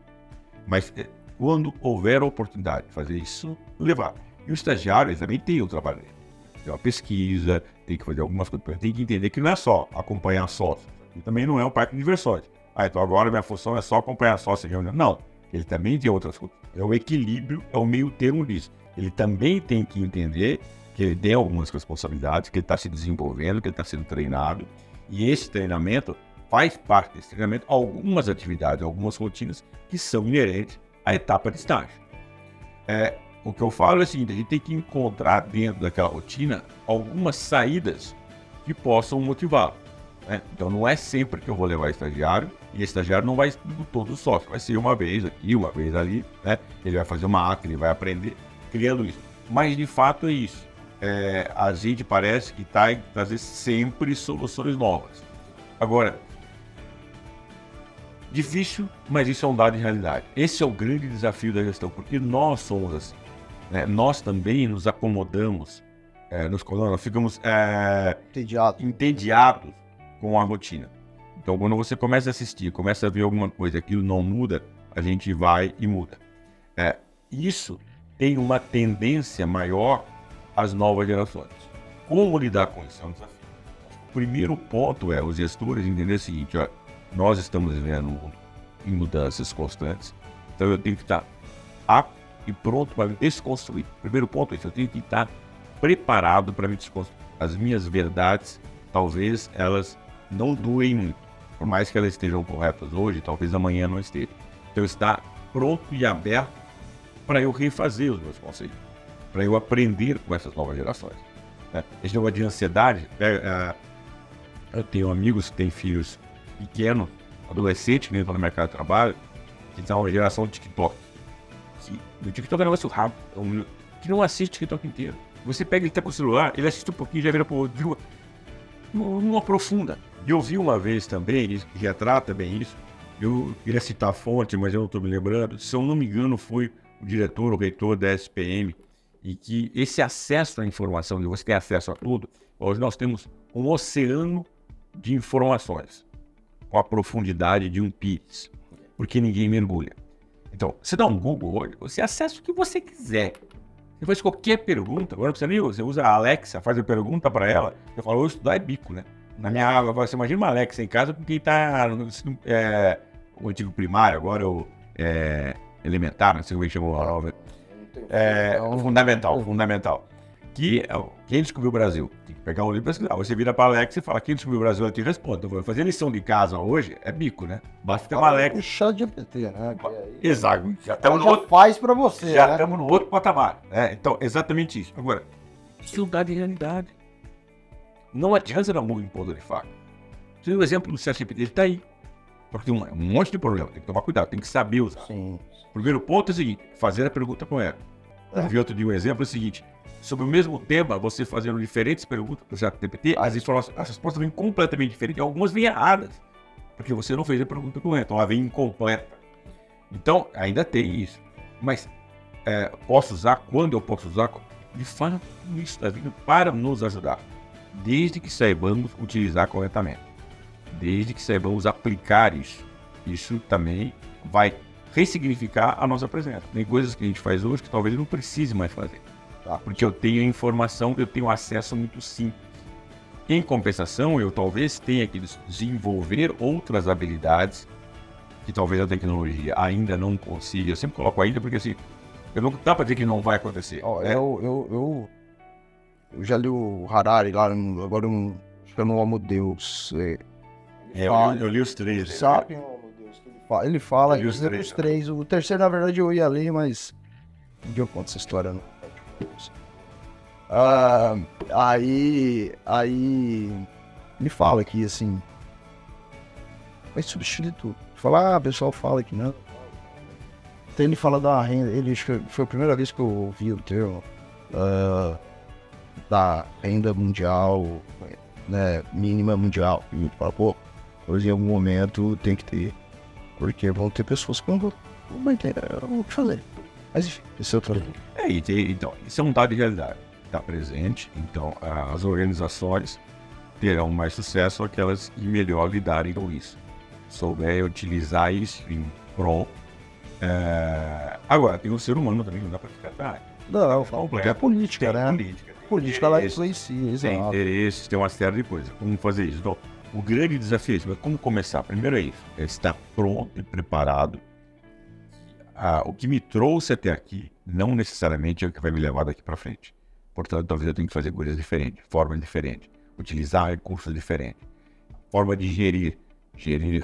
Mas quando houver a oportunidade de fazer isso, levar. E o estagiário ele também tem o trabalho dele. Tem uma pesquisa, tem que fazer algumas coisas, tem que entender que não é só acompanhar sócio, e também não é um parque de diversões. Então agora minha função é só acompanhar sócio em reunião. Não. Ele também tem outras coisas. É o equilíbrio, é o meio termo disso. Ele também tem que entender que ele tem algumas responsabilidades, que ele está se desenvolvendo, que ele está sendo treinado. E esse treinamento faz parte desse treinamento algumas atividades, algumas rotinas que são inerentes à etapa de estágio. O que eu falo é o seguinte, a gente tem que encontrar dentro daquela rotina algumas saídas que possam motivá-lo. Então não é sempre que eu vou levar estagiário, e esse estagiário não vai todo sócio, vai ser uma vez aqui, uma vez ali, né? Ele vai fazer uma ata, ele vai aprender, criando isso. Mas de fato é isso. A gente parece que está em trazer sempre soluções novas. Agora, difícil, mas isso é um dado de realidade. Esse é o grande desafio da gestão, porque nós somos assim. Nós também nos acomodamos, nós ficamos entediados com a rotina. Então, quando você começa a assistir, começa a ver alguma coisa, aquilo não muda, a gente vai e muda. Isso tem uma tendência maior às novas gerações. Como lidar com isso? É um desafio. O primeiro ponto é os gestores entenderem o seguinte, nós estamos vivendo um mundo em mudanças constantes, então eu tenho que estar apto e pronto para me desconstruir. O primeiro ponto é isso, eu tenho que estar preparado para me desconstruir. As minhas verdades, talvez elas não doem muito. Por mais que elas estejam corretas hoje, talvez amanhã não estejam. Então, estar pronto e aberto para eu refazer os meus conceitos, para eu aprender com essas novas gerações. Esse negócio de ansiedade, eu tenho amigos que têm filhos pequenos, adolescentes, que estão no mercado de trabalho, que são uma geração de TikTok. O TikTok é um negócio rápido, que não assiste o TikTok inteiro. Você pega, ele está com o celular, ele assiste um pouquinho, já vira para o outro, não aprofunda. E eu vi uma vez também, ele retrata bem isso, eu queria citar a fonte, mas eu não estou me lembrando, se eu não me engano foi o diretor, o reitor da SPM, e que esse acesso à informação, de você ter acesso a tudo, hoje nós temos um oceano de informações, com a profundidade de um pires, porque ninguém mergulha. Então, você dá um Google hoje, você acessa o que você quiser. Você faz qualquer pergunta, agora você usa a Alexa, faz a pergunta para ela, eu falo, hoje estudar é bico, né? Na minha água, você imagina uma Alexa em casa com quem está o antigo primário, agora o elementar, não sei como é que chamou a nova. Fundamental. Quem descobriu o Brasil? Tem que pegar um livro e pesquisar. Você vira para a Alexa e fala, quem descobriu o Brasil, ela te responde. Então, fazer lição de casa hoje é bico, né? Basta ter uma Alexa. O chat GPT, né? Exato. Já faz para você, já estamos no outro patamar. Então, exatamente isso. Agora, isso dá de realidade. Não adianta dar murro em ponta de faca. Você tem o exemplo do chat GPT, ele está aí. Porque tem um monte de problema, tem que tomar cuidado, tem que saber usar. Sim. O primeiro ponto é o seguinte, fazer a pergunta com ela. Vi outro dia um exemplo, é o seguinte, sobre o mesmo tema, você fazendo diferentes perguntas para o ChatGPT, as respostas vêm completamente diferentes, e algumas vêm erradas, porque você não fez a pergunta correta, então ela vem incompleta. Então, ainda tem isso. Mas posso usar quando eu posso usar? De fato, isso está vindo para nos ajudar, desde que saibamos utilizar corretamente, desde que saibamos aplicar isso. Isso também vai ressignificar a nossa presença. Tem coisas que a gente faz hoje que talvez eu não precise mais fazer, tá? Porque eu tenho informação, eu tenho acesso muito simples. Em compensação, eu talvez tenha que desenvolver outras habilidades que talvez a tecnologia ainda não consiga. Eu sempre coloco ainda porque assim, eu não dá para dizer que não vai acontecer. Eu já li o Harari lá, agora acho que é no Homo Deus. Eu li os 3. Sabe, Homo Deus, que ele fala Eu li os os 3. O terceiro, na verdade, eu ia ler, mas um dia eu conto essa história. Não. Aí ele fala que, assim, vai substituir tudo. Fala, o pessoal fala que não. Então ele fala da renda, acho que foi a primeira vez que eu ouvi o termo da renda mundial, né, mínima mundial. E ele fala, pô, hoje em algum momento tem que ter, porque vão ter pessoas que não vão entender o que fazer. Mas enfim, esse é outro assunto. Então, isso é um dado de realidade. Está presente, então as organizações terão mais sucesso aquelas que melhor lidarem com isso. Souber utilizar isso em prol. Agora, tem o ser humano também, não dá para ficar atrás. Não, é política, tem né? Política lá influencia, tem interesses, tem uma série de coisas. Como fazer isso? Então, o grande desafio é isso, mas como começar? Primeiro é isso, é estar pronto e preparado. O que me trouxe até aqui não necessariamente é o que vai me levar daqui para frente. Portanto, talvez eu tenha que fazer coisas diferentes, formas diferentes, utilizar recursos diferentes, forma de gerir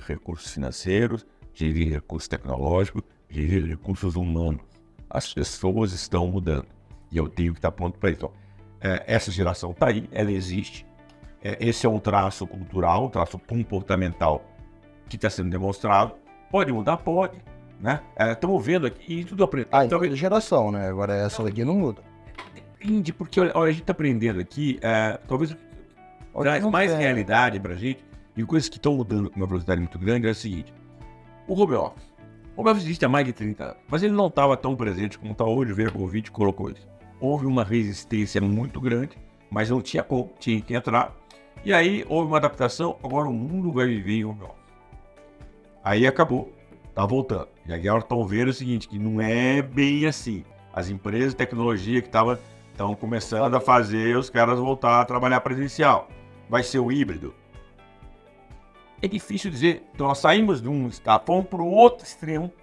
recursos financeiros, gerir recursos tecnológicos, gerir recursos humanos. As pessoas estão mudando e eu tenho que estar pronto para isso. Então, essa geração está aí, ela existe. Esse é um traço cultural, um traço comportamental que está sendo demonstrado. Pode mudar? Pode. Né? Estamos vendo aqui e tudo aprendendo. Então, geração, né? Agora essa daqui não muda. Depende, porque olha, a gente está aprendendo aqui, talvez traz mais realidade para a gente, e coisas que estão mudando com uma velocidade muito grande é o seguinte: o home office. O home office existe há mais de 30 anos, mas ele não estava tão presente como está hoje, veio a Covid e colocou isso. Houve uma resistência muito grande, mas não tinha como, tinha que entrar, e aí houve uma adaptação, agora o mundo vai viver em home office. Aí acabou, está voltando. E agora estão vendo o seguinte, que não é bem assim. As empresas de tecnologia que estão começando a fazer os caras voltar a trabalhar presencial. Vai ser o híbrido. É difícil dizer. Então nós saímos de um estado, fomos para o outro extremo.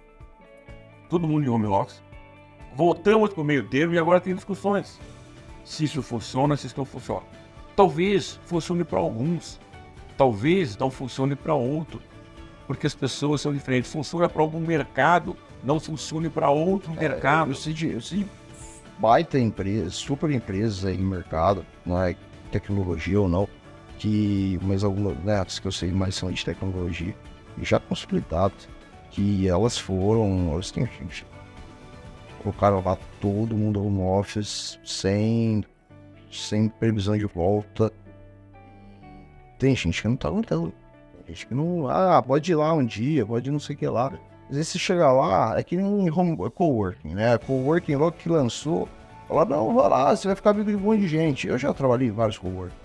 Todo mundo em home office. Voltamos para o meio termo e agora tem discussões. Se isso funciona, se isso não funciona. Talvez funcione para alguns. Talvez não funcione para outros. Porque as pessoas são diferentes. Funciona para algum mercado, não funcione para outro mercado. Eu sei baita empresa, super empresas aí no mercado, não é tecnologia ou não, mas algumas, né, as que eu sei mais são de tecnologia, já consolidado, que elas têm gente, colocaram lá todo mundo home office, sem previsão de volta. Tem gente que não tá aguentando, tem gente que não, pode ir lá um dia, pode ir não sei o que lá. Às vezes você chega lá, é que nem coworking, né? Coworking logo que lançou, fala, não, vai lá, você vai ficar amigo de um monte de gente. Eu já trabalhei em vários coworking.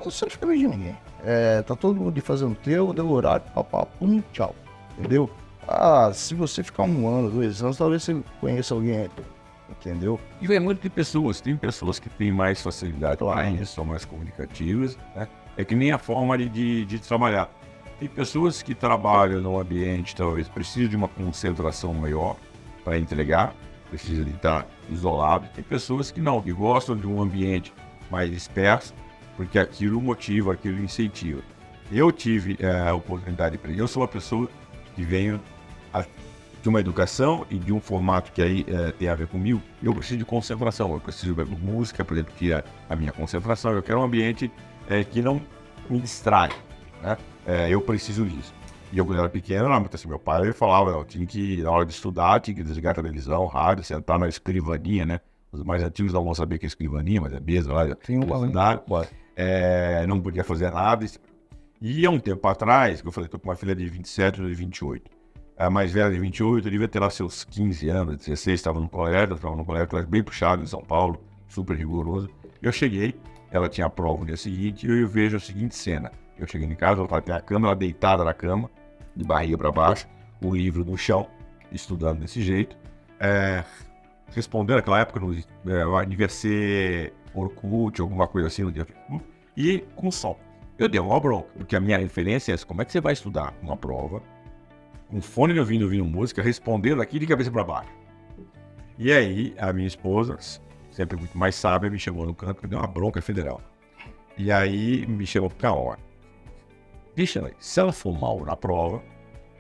Você não fica amigo de ninguém. Tá todo mundo fazendo deu horário, pum, tchau. Entendeu? Se você ficar 1 ano, 2 anos, talvez você conheça alguém, entendeu? E é muito de pessoas, tem pessoas que têm mais facilidade para isso, são mais comunicativas, né? É que nem a forma de trabalhar. Tem pessoas que trabalham num ambiente, talvez, precisam de uma concentração maior para entregar, precisa de estar isolado. Tem pessoas que não, que gostam de um ambiente mais disperso, porque aquilo motiva, aquilo incentiva. Eu tive a oportunidade de aprender. Eu sou uma pessoa que venho de uma educação e de um formato que aí tem a ver comigo. Eu preciso de concentração, eu preciso de música, por exemplo, que é a minha concentração. Eu quero um ambiente que não me distrai, né? Eu preciso disso. E eu, quando era pequeno, assim, meu pai falava, eu tinha que, na hora de estudar, tinha que desligar a televisão, rádio, sentar na escrivaninha, né? Os mais antigos não vão saber que é escrivaninha, mas é mesa lá. Tem um andar. Não podia fazer nada. E há um tempo atrás, que eu falei, estou com uma filha de 27 ou de 28. A mais velha de 28, eu devia ter lá seus 15 anos, 16, estava no colégio bem puxado em São Paulo, super rigoroso. Eu cheguei, ela tinha a prova no dia seguinte, e eu vejo a seguinte cena. Eu cheguei em casa, ela estava na cama, ela deitada na cama, de barriga para baixo, o livro no chão, estudando desse jeito. Respondendo naquela época, devia ser Orkut, alguma coisa assim no dia Facebook, e com som. Eu dei uma bronca, porque a minha referência é essa: como é que você vai estudar uma prova, com fone de ouvindo música, respondendo aqui de cabeça para baixo? E aí, a minha esposa, sempre muito mais sábia, me chamou no canto, me deu uma bronca federal. E aí, me chamou para hora. Deixa ela aí. Se ela for mal na prova,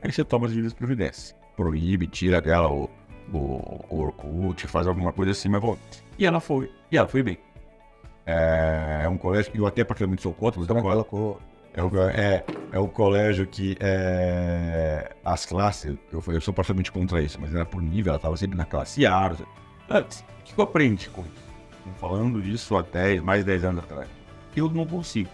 aí você toma as devidas providências. Proíbe, tira dela o Orkut, faz alguma coisa assim, mas bom. E ela foi bem. É um colégio que eu até particularmente sou contra, mas é um colégio que as classes, eu sou particularmente contra isso, mas era por nível, ela estava sempre na classe A. O que eu aprendi com isso? Estou falando disso há mais de 10 anos atrás. Eu não consigo,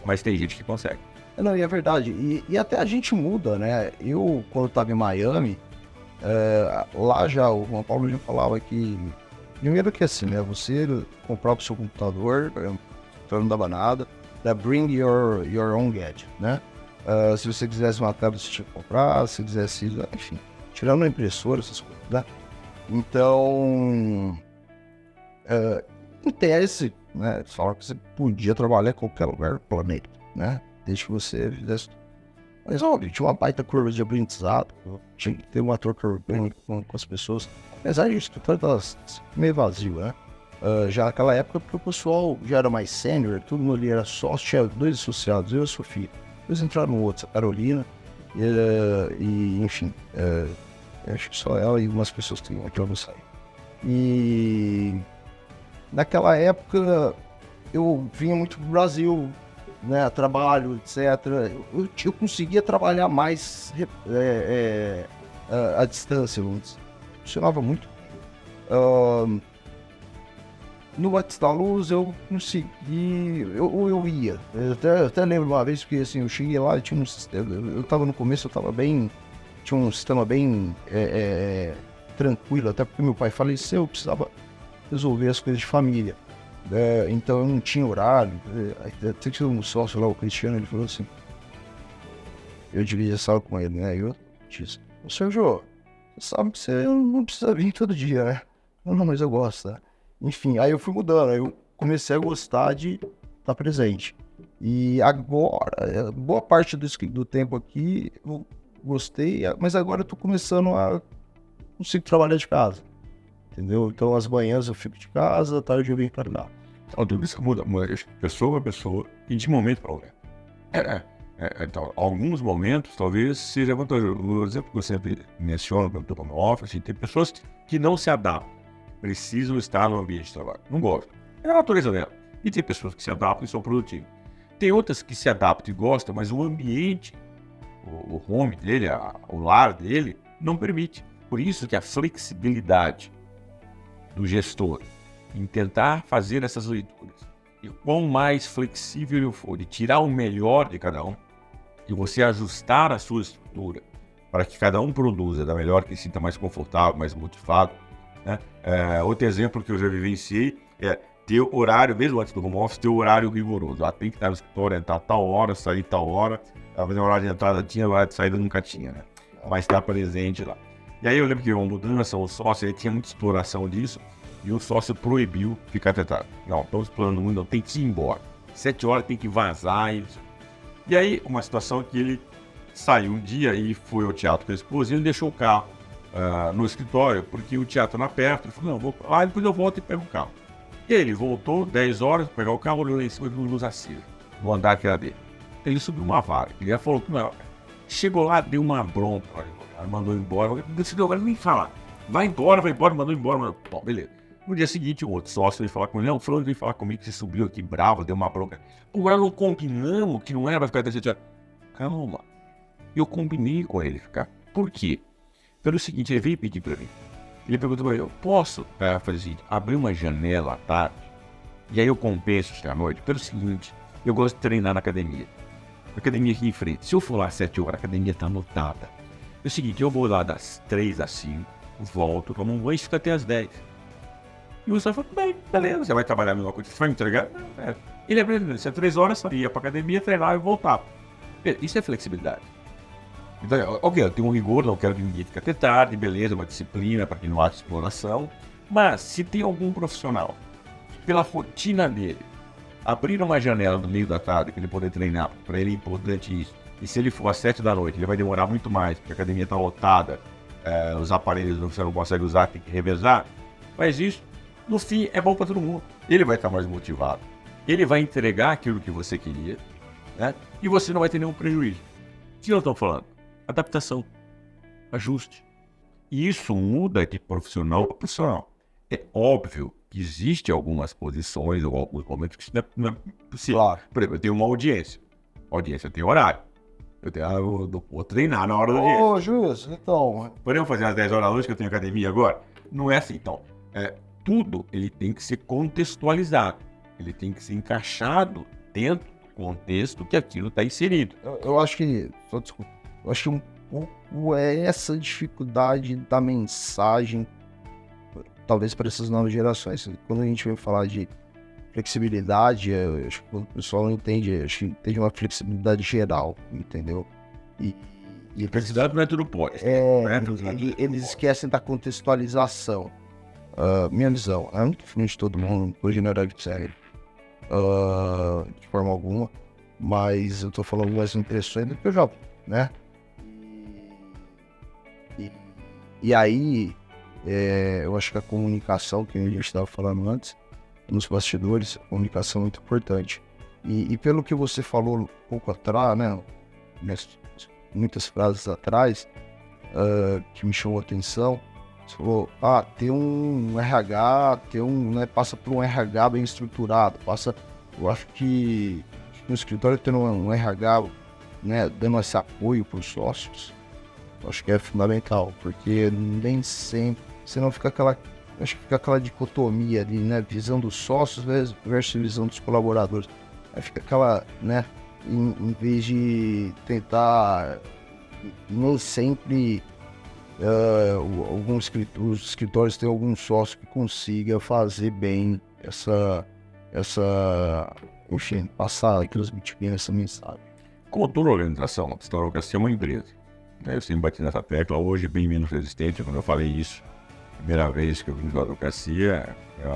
mas tem gente que consegue. Não, e é verdade. E até a gente muda, né? Eu, quando estava em Miami, lá já o Juan Paulo já falava que, primeiro que assim, né? Você comprava o seu computador, então não dava nada, bring your own gadget, né? Se você quisesse uma tablet, você tinha que comprar, se quisesse, enfim, tirando a impressora, essas coisas, né? Então, em tese, né? Fala que você podia trabalhar em qualquer lugar do planeta, né? Desde que você fizesse. Mas óbvio, tinha uma baita curva de aprendizado, tinha que ter uma troca orgânica com as pessoas. Apesar de o escritório estava meio vazio, né? Já naquela época, porque o pessoal já era mais sênior, todo mundo ali era sócio, tinha 2 associados, eu e a Sofia. Eles entraram no outro, a Carolina, e enfim, acho que só ela e umas pessoas que iam sair. E naquela época eu vinha muito pro Brasil, né, trabalho, etc. Eu conseguia trabalhar mais à distância, vamos dizer. Funcionava muito. No Antes da Luz eu consegui, eu ia. Eu até lembro uma vez que assim, eu cheguei lá e tinha um sistema. Eu tava no começo, tinha um sistema bem tranquilo, até porque meu pai faleceu, eu precisava resolver as coisas de família. Então eu não tinha horário. Até que um sócio lá, o Cristiano, ele falou assim, eu dividia a sala com ele, né? Eu disse, Sr. Jô, você sabe que você não precisa vir todo dia, né? Não, mas eu gosto, né? Enfim, aí eu fui mudando, aí eu comecei a gostar de estar presente. E agora, boa parte do tempo aqui, eu gostei, mas agora eu tô começando a conseguir trabalhar de casa. Entendeu? Então, as manhãs eu fico de casa, à tarde eu venho pra cá. Então, tudo isso muda de pessoa para pessoa e de momento para momento. Então, alguns momentos talvez seja vantajoso. O exemplo que eu sempre menciono quando estou no meu office, tem pessoas que não se adaptam, precisam estar no ambiente de trabalho. Não gostam. É a natureza dela. E tem pessoas que se adaptam e são produtivas. Tem outras que se adaptam e gostam, mas o ambiente, o home dele, o lar dele, não permite. Por isso que a flexibilidade do gestor em tentar fazer essas leituras, e quanto mais flexível eu for de tirar o melhor de cada um e você ajustar a sua estrutura para que cada um produza da melhor, que se sinta mais confortável, mais motivado, né? Outro exemplo que eu já vivenciei é ter horário, mesmo antes do home office, ter horário rigoroso. Tem que estar no escritório, entrar tal hora, sair tal hora. Talvez a horário de entrada tinha, a hora de saída nunca tinha, né? Mas estar presente lá. E aí eu lembro que uma mudança, o sócio, ele tinha muita exploração disso, e o sócio proibiu ficar tentado. Não, estamos explorando muito, não, tem que ir embora. 7 horas tem que vazar. E aí, uma situação que ele saiu um dia e foi ao teatro com a esposa, e ele deixou o carro no escritório, porque o teatro era perto. Ele falou, não, vou lá, depois eu volto e pego o carro. E ele voltou 10 horas para pegar o carro, olhou lá em cima e viu luz acesa, no andar que era dele. Ele subiu uma vaga, ele já falou que não. Chegou lá, deu uma bronca, mandou embora, decidiu agora nem falar. Vai embora, mandou embora. Bom, beleza. No dia seguinte, o outro sócio veio falar com ele, não, o fulano veio falar comigo que você subiu aqui bravo, deu uma bronca. Pô, agora não combinamos que não era pra ficar até 7 horas. Calma. Eu combinei com ele ficar. Por quê? Pelo seguinte, ele veio pedir pra mim. Ele perguntou para mim, eu posso fazer o seguinte, abrir uma janela à tarde, e aí eu compenso à noite, pelo seguinte, eu gosto de treinar na academia. A academia aqui em frente. Se eu for lá às 7 horas, a academia está lotada. É o seguinte, eu vou lá das 3 às 5, volto, tomo um banho e fico até às 10. E o Gustavo falou, bem, beleza, você vai trabalhar a mesma coisa, você vai me entregar? Não, é. Ele é se é 3 horas, eu ia para academia, treinar e voltar. Isso é flexibilidade. Então, ok, eu tenho um rigor, não quero que ninguém fique até tarde, beleza, uma disciplina para que não haja exploração. Mas se tem algum profissional, pela rotina dele, abrir uma janela no meio da tarde para ele poder treinar, para ele é importante isso. E se ele for às 7 da noite, ele vai demorar muito mais, porque a academia está lotada, os aparelhos você não consegue usar, tem que revezar. Faz isso, no fim é bom para todo mundo. Ele vai estar mais motivado, ele vai entregar aquilo que você queria, né? E você não vai ter nenhum prejuízo. O que nós estamos falando? Adaptação, ajuste. E isso muda de profissional para profissional. É óbvio que existem algumas posições ou alguns momentos que isso não é possível. Claro. Por exemplo, eu tenho uma audiência. A audiência tem horário. Eu vou treinar na hora da audiência. Ô, Juiz, então... Podemos fazer às 10 horas da noite que eu tenho academia agora? Não é assim. Então, tudo ele tem que ser contextualizado. Ele tem que ser encaixado dentro do contexto que aquilo está inserido. Eu acho que... Só desculpa. Eu acho que um pouco é essa dificuldade da mensagem, talvez para essas novas gerações. Quando a gente vem falar de flexibilidade, eu acho que o pessoal não entende, acho que entende uma flexibilidade geral, entendeu? E flexibilidade não é tudo pode. Eles esquecem da contextualização. Minha visão, é muito diferente de todo mundo, não tô generalizando de forma alguma, mas eu tô falando algumas impressões do que eu já, né? E aí, eu acho que a comunicação, que a gente estava falando antes, nos bastidores, a comunicação é muito importante. E pelo que você falou um pouco atrás, né, muitas frases atrás, que me chamou a atenção, você falou, tem um RH, né, passa por um RH bem estruturado, eu acho que no escritório tendo um RH, né, dando esse apoio para os sócios, acho que é fundamental, porque nem sempre, senão fica aquela dicotomia ali, né, visão dos sócios versus visão dos colaboradores. Aí fica aquela, né, em vez de tentar, nem sempre os escritórios têm algum sócio que consiga fazer bem enfim, passar e transmitir bem essa mensagem. Como toda organização, a advocacia é uma empresa. Eu sempre bati nessa tecla, hoje bem menos resistente. Quando eu falei isso, a primeira vez que eu vim para a advocacia, eu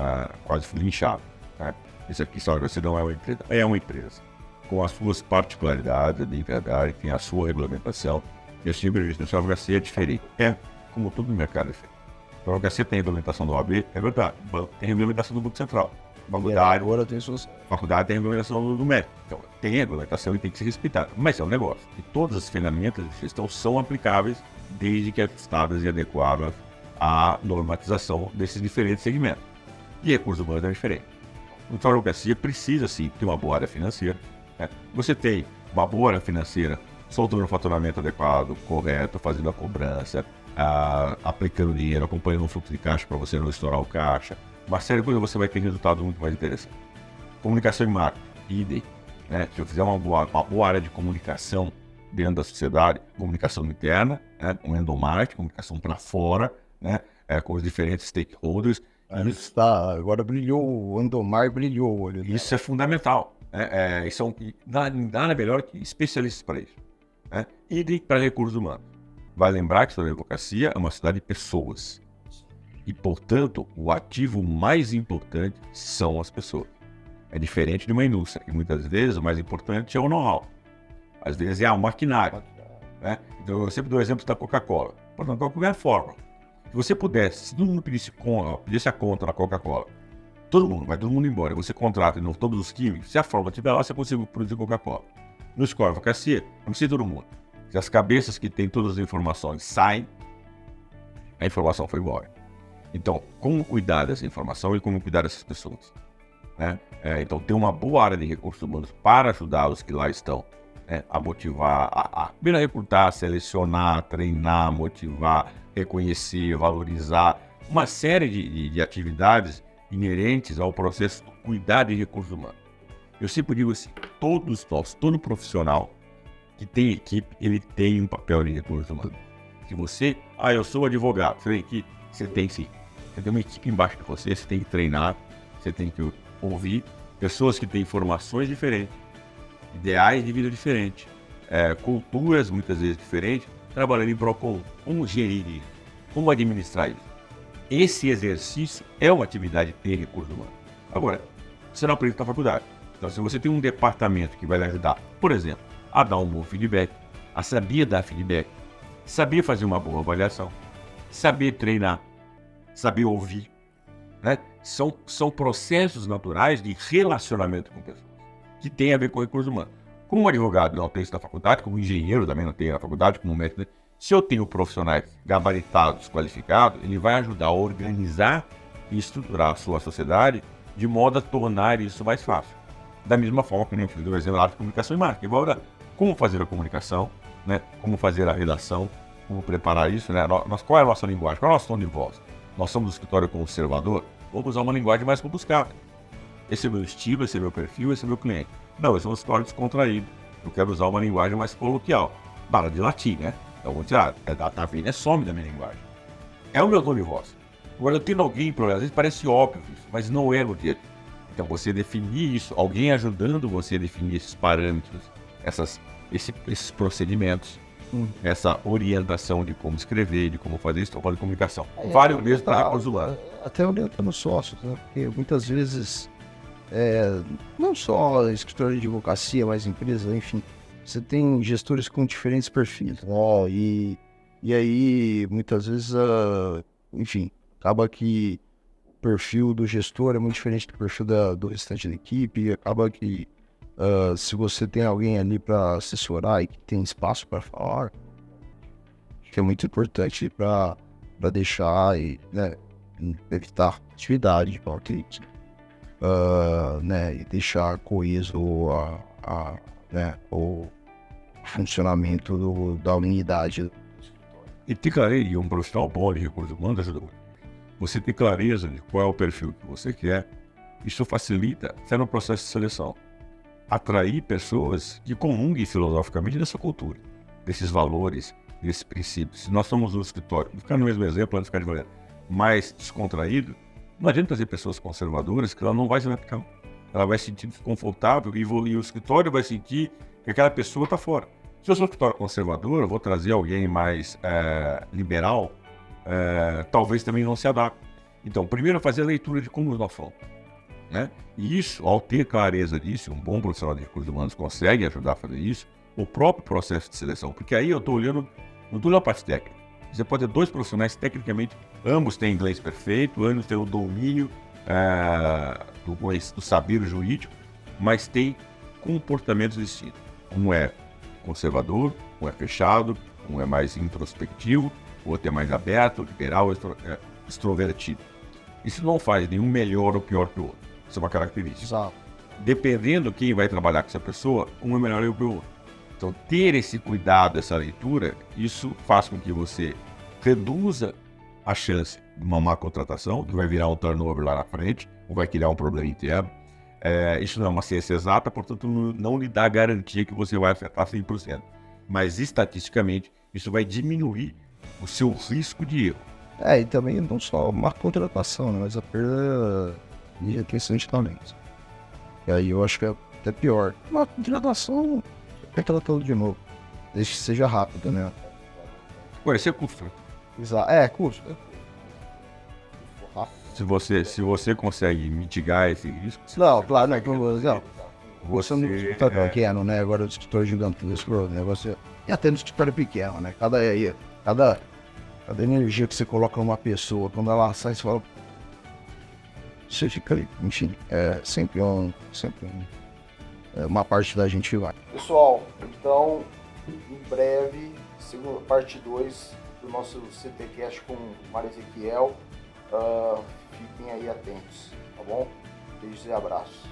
quase fui linchado. Né? Isso aqui, só você não é uma empresa, é uma empresa. Com as suas particularidades, de verdade, tem a sua regulamentação. Eu sempre disse, a advocacia é diferente. É como todo mercado é diferente. A advocacia tem regulamentação do OAB, é verdade. O banco tem regulamentação do Banco Central. Faculdade tem regulamentação do MEC. Então, tem regulamentação e tem que ser respeitada. Mas é um negócio. E todas as ferramentas de gestão são aplicáveis desde que ajustadas e adequadas à normatização desses diferentes segmentos. E recursos humanos é diferente. Então, a advocacia precisa, sim, ter uma boa área financeira. Né? Você tem uma boa área financeira soltando um faturamento adequado, correto, fazendo a cobrança, aplicando dinheiro, acompanhando o fluxo de caixa para você não estourar o caixa. Uma série de coisas você vai ter resultados muito mais interessantes. Comunicação e marketing, idem. Né? Se eu fizer uma boa área de comunicação dentro da sociedade, comunicação interna, né? Um endomarketing, comunicação para fora, né? Com os diferentes stakeholders. Agora brilhou, o Andomar brilhou o olho. Isso é fundamental. Nada melhor que especialistas para isso. Né? Idem para recursos humanos. Vai lembrar que a advocacia é uma cidade de pessoas. E, portanto, o ativo mais importante são as pessoas. É diferente de uma indústria, que muitas vezes o mais importante é o know-how. Às vezes é o maquinário. Né? Então, eu sempre dou o exemplo da Coca-Cola. Portanto, a Coca-Cola é a fórmula. Se você pudesse, se todo mundo pedisse a conta na Coca-Cola, vai todo mundo embora, você contrata de novo todos os químicos, se a fórmula estiver lá, você consegue produzir Coca-Cola. No score, advocacia, não precisa todo mundo. Se as cabeças que têm todas as informações saem, a informação foi embora. Então, como cuidar dessa informação e como cuidar dessas pessoas? Né? Então, ter uma boa área de recursos humanos para ajudar os que lá estão, né? A motivar, a recrutar, selecionar, treinar, motivar, reconhecer, valorizar, uma série de atividades inerentes ao processo de cuidar de recursos humanos. Eu sempre digo assim, todos nós, todo profissional que tem equipe, ele tem um papel de recursos humanos. Se você, eu sou advogado, você tem equipe? Você tem sim. Você tem uma equipe embaixo de você, você tem que treinar, você tem que ouvir pessoas que têm formações diferentes, ideais de vida diferentes, culturas muitas vezes diferentes, trabalhando em prol comum. Como gerir isso? Como administrar isso? Esse exercício é uma atividade de recursos humanos. Agora, você não aprende na faculdade. Então, se você tem um departamento que vai lhe ajudar, por exemplo, a dar um bom feedback, a saber dar feedback, saber fazer uma boa avaliação, saber treinar, saber ouvir, né? São processos naturais de relacionamento com pessoas, que tem a ver com recursos humanos. Como um advogado não tem isso na faculdade, como um engenheiro também não tem na faculdade, como um médico, né? Se eu tenho profissionais gabaritados, qualificados, ele vai ajudar a organizar e estruturar a sua sociedade de modo a tornar isso mais fácil. Da mesma forma que eu fiz o exemplo lá de comunicação e marketing. Agora, como fazer a comunicação, né? Como fazer a redação, como preparar isso, né? Qual é a nossa linguagem? Qual é o nosso tom de voz? Nós somos um escritório conservador, vamos usar uma linguagem mais rebuscada. Esse é o meu estilo, esse é o meu perfil, esse é o meu cliente. Não, esse é um escritório descontraído. Eu quero usar uma linguagem mais coloquial. Para de latim, né? Então, vou tirar, tá vindo, some da minha linguagem. É o meu tom de voz. Agora, eu tendo alguém, às vezes parece óbvio isso, mas não é no dia. Então, você definir isso, alguém ajudando você a definir esses parâmetros, esses procedimentos, essa orientação de como escrever, de como fazer isso, de comunicação. Vários mesmo para recursos humanos. Até orientando sócios, né? Porque muitas vezes, não só escritório de advocacia, mas empresa, enfim, você tem gestores com diferentes perfis, e aí muitas vezes, enfim, acaba que o perfil do gestor é muito diferente do perfil do restante da equipe, acaba que se você tem alguém ali para assessorar e que tem espaço para falar, que é muito importante para deixar e, né, evitar atividade de forma crítica, né, e deixar coeso o funcionamento da unidade. E ter clareza, e um profissional bom de recursos humanos ajuda muito. Você ter clareza de qual é o perfil que você quer, isso facilita até no processo de seleção. Atrair pessoas que comunguem filosoficamente dessa cultura, desses valores, desses princípios. Se nós somos um escritório, vou ficar no mesmo exemplo, antes de ficar de maneira mais descontraído, não adianta trazer pessoas conservadoras que ela não vai se adaptar. Ela vai se sentir desconfortável e o escritório vai sentir que aquela pessoa está fora. Se eu sou um escritório conservador, eu vou trazer alguém mais liberal, talvez também não se adapte. Então, primeiro fazer a leitura de como nós somos, né? E isso, ao ter clareza disso, um bom profissional de recursos humanos consegue ajudar a fazer isso, o próprio processo de seleção, porque aí eu estou olhando, não estou olhando a parte técnica. Você pode ter dois profissionais, tecnicamente, ambos têm inglês perfeito, ambos têm o domínio do saber jurídico, mas têm comportamentos distintos. Um é conservador, um é fechado, um é mais introspectivo, o outro é mais aberto, liberal, extrovertido. Isso não faz nenhum melhor ou pior que o outro. Isso é uma característica. Exato. Dependendo quem vai trabalhar com essa pessoa, um é melhor que o outro. Então, ter esse cuidado, essa leitura, isso faz com que você reduza a chance de uma má contratação, que vai virar um turnover lá na frente, ou vai criar um problema interno. Isso não é uma ciência exata, portanto, não lhe dá garantia que você vai acertar 100%. Mas, estatisticamente, isso vai diminuir o seu risco de erro. E também não só má contratação, né, mas a perda de retenção de talentos. E aí eu acho que é até pior. Uma contratação, aquela tudo de novo. Desde que seja rápido, né? Ué, isso é custo. Exato. Custo. Se você consegue mitigar esse risco... Não, claro, não é como você... Você no escritório pequeno, né? Agora o escritório gigantesco, o negócio... E até no escritório pequeno, né? Cada energia que você coloca numa pessoa, quando ela sai, você fala... Você fica ali, enfim, sempre uma parte da gente vai. Pessoal, então, em breve, segunda parte 2 do nosso CTcast com o Mário Ezequiel. Fiquem aí atentos, tá bom? Beijos e abraços.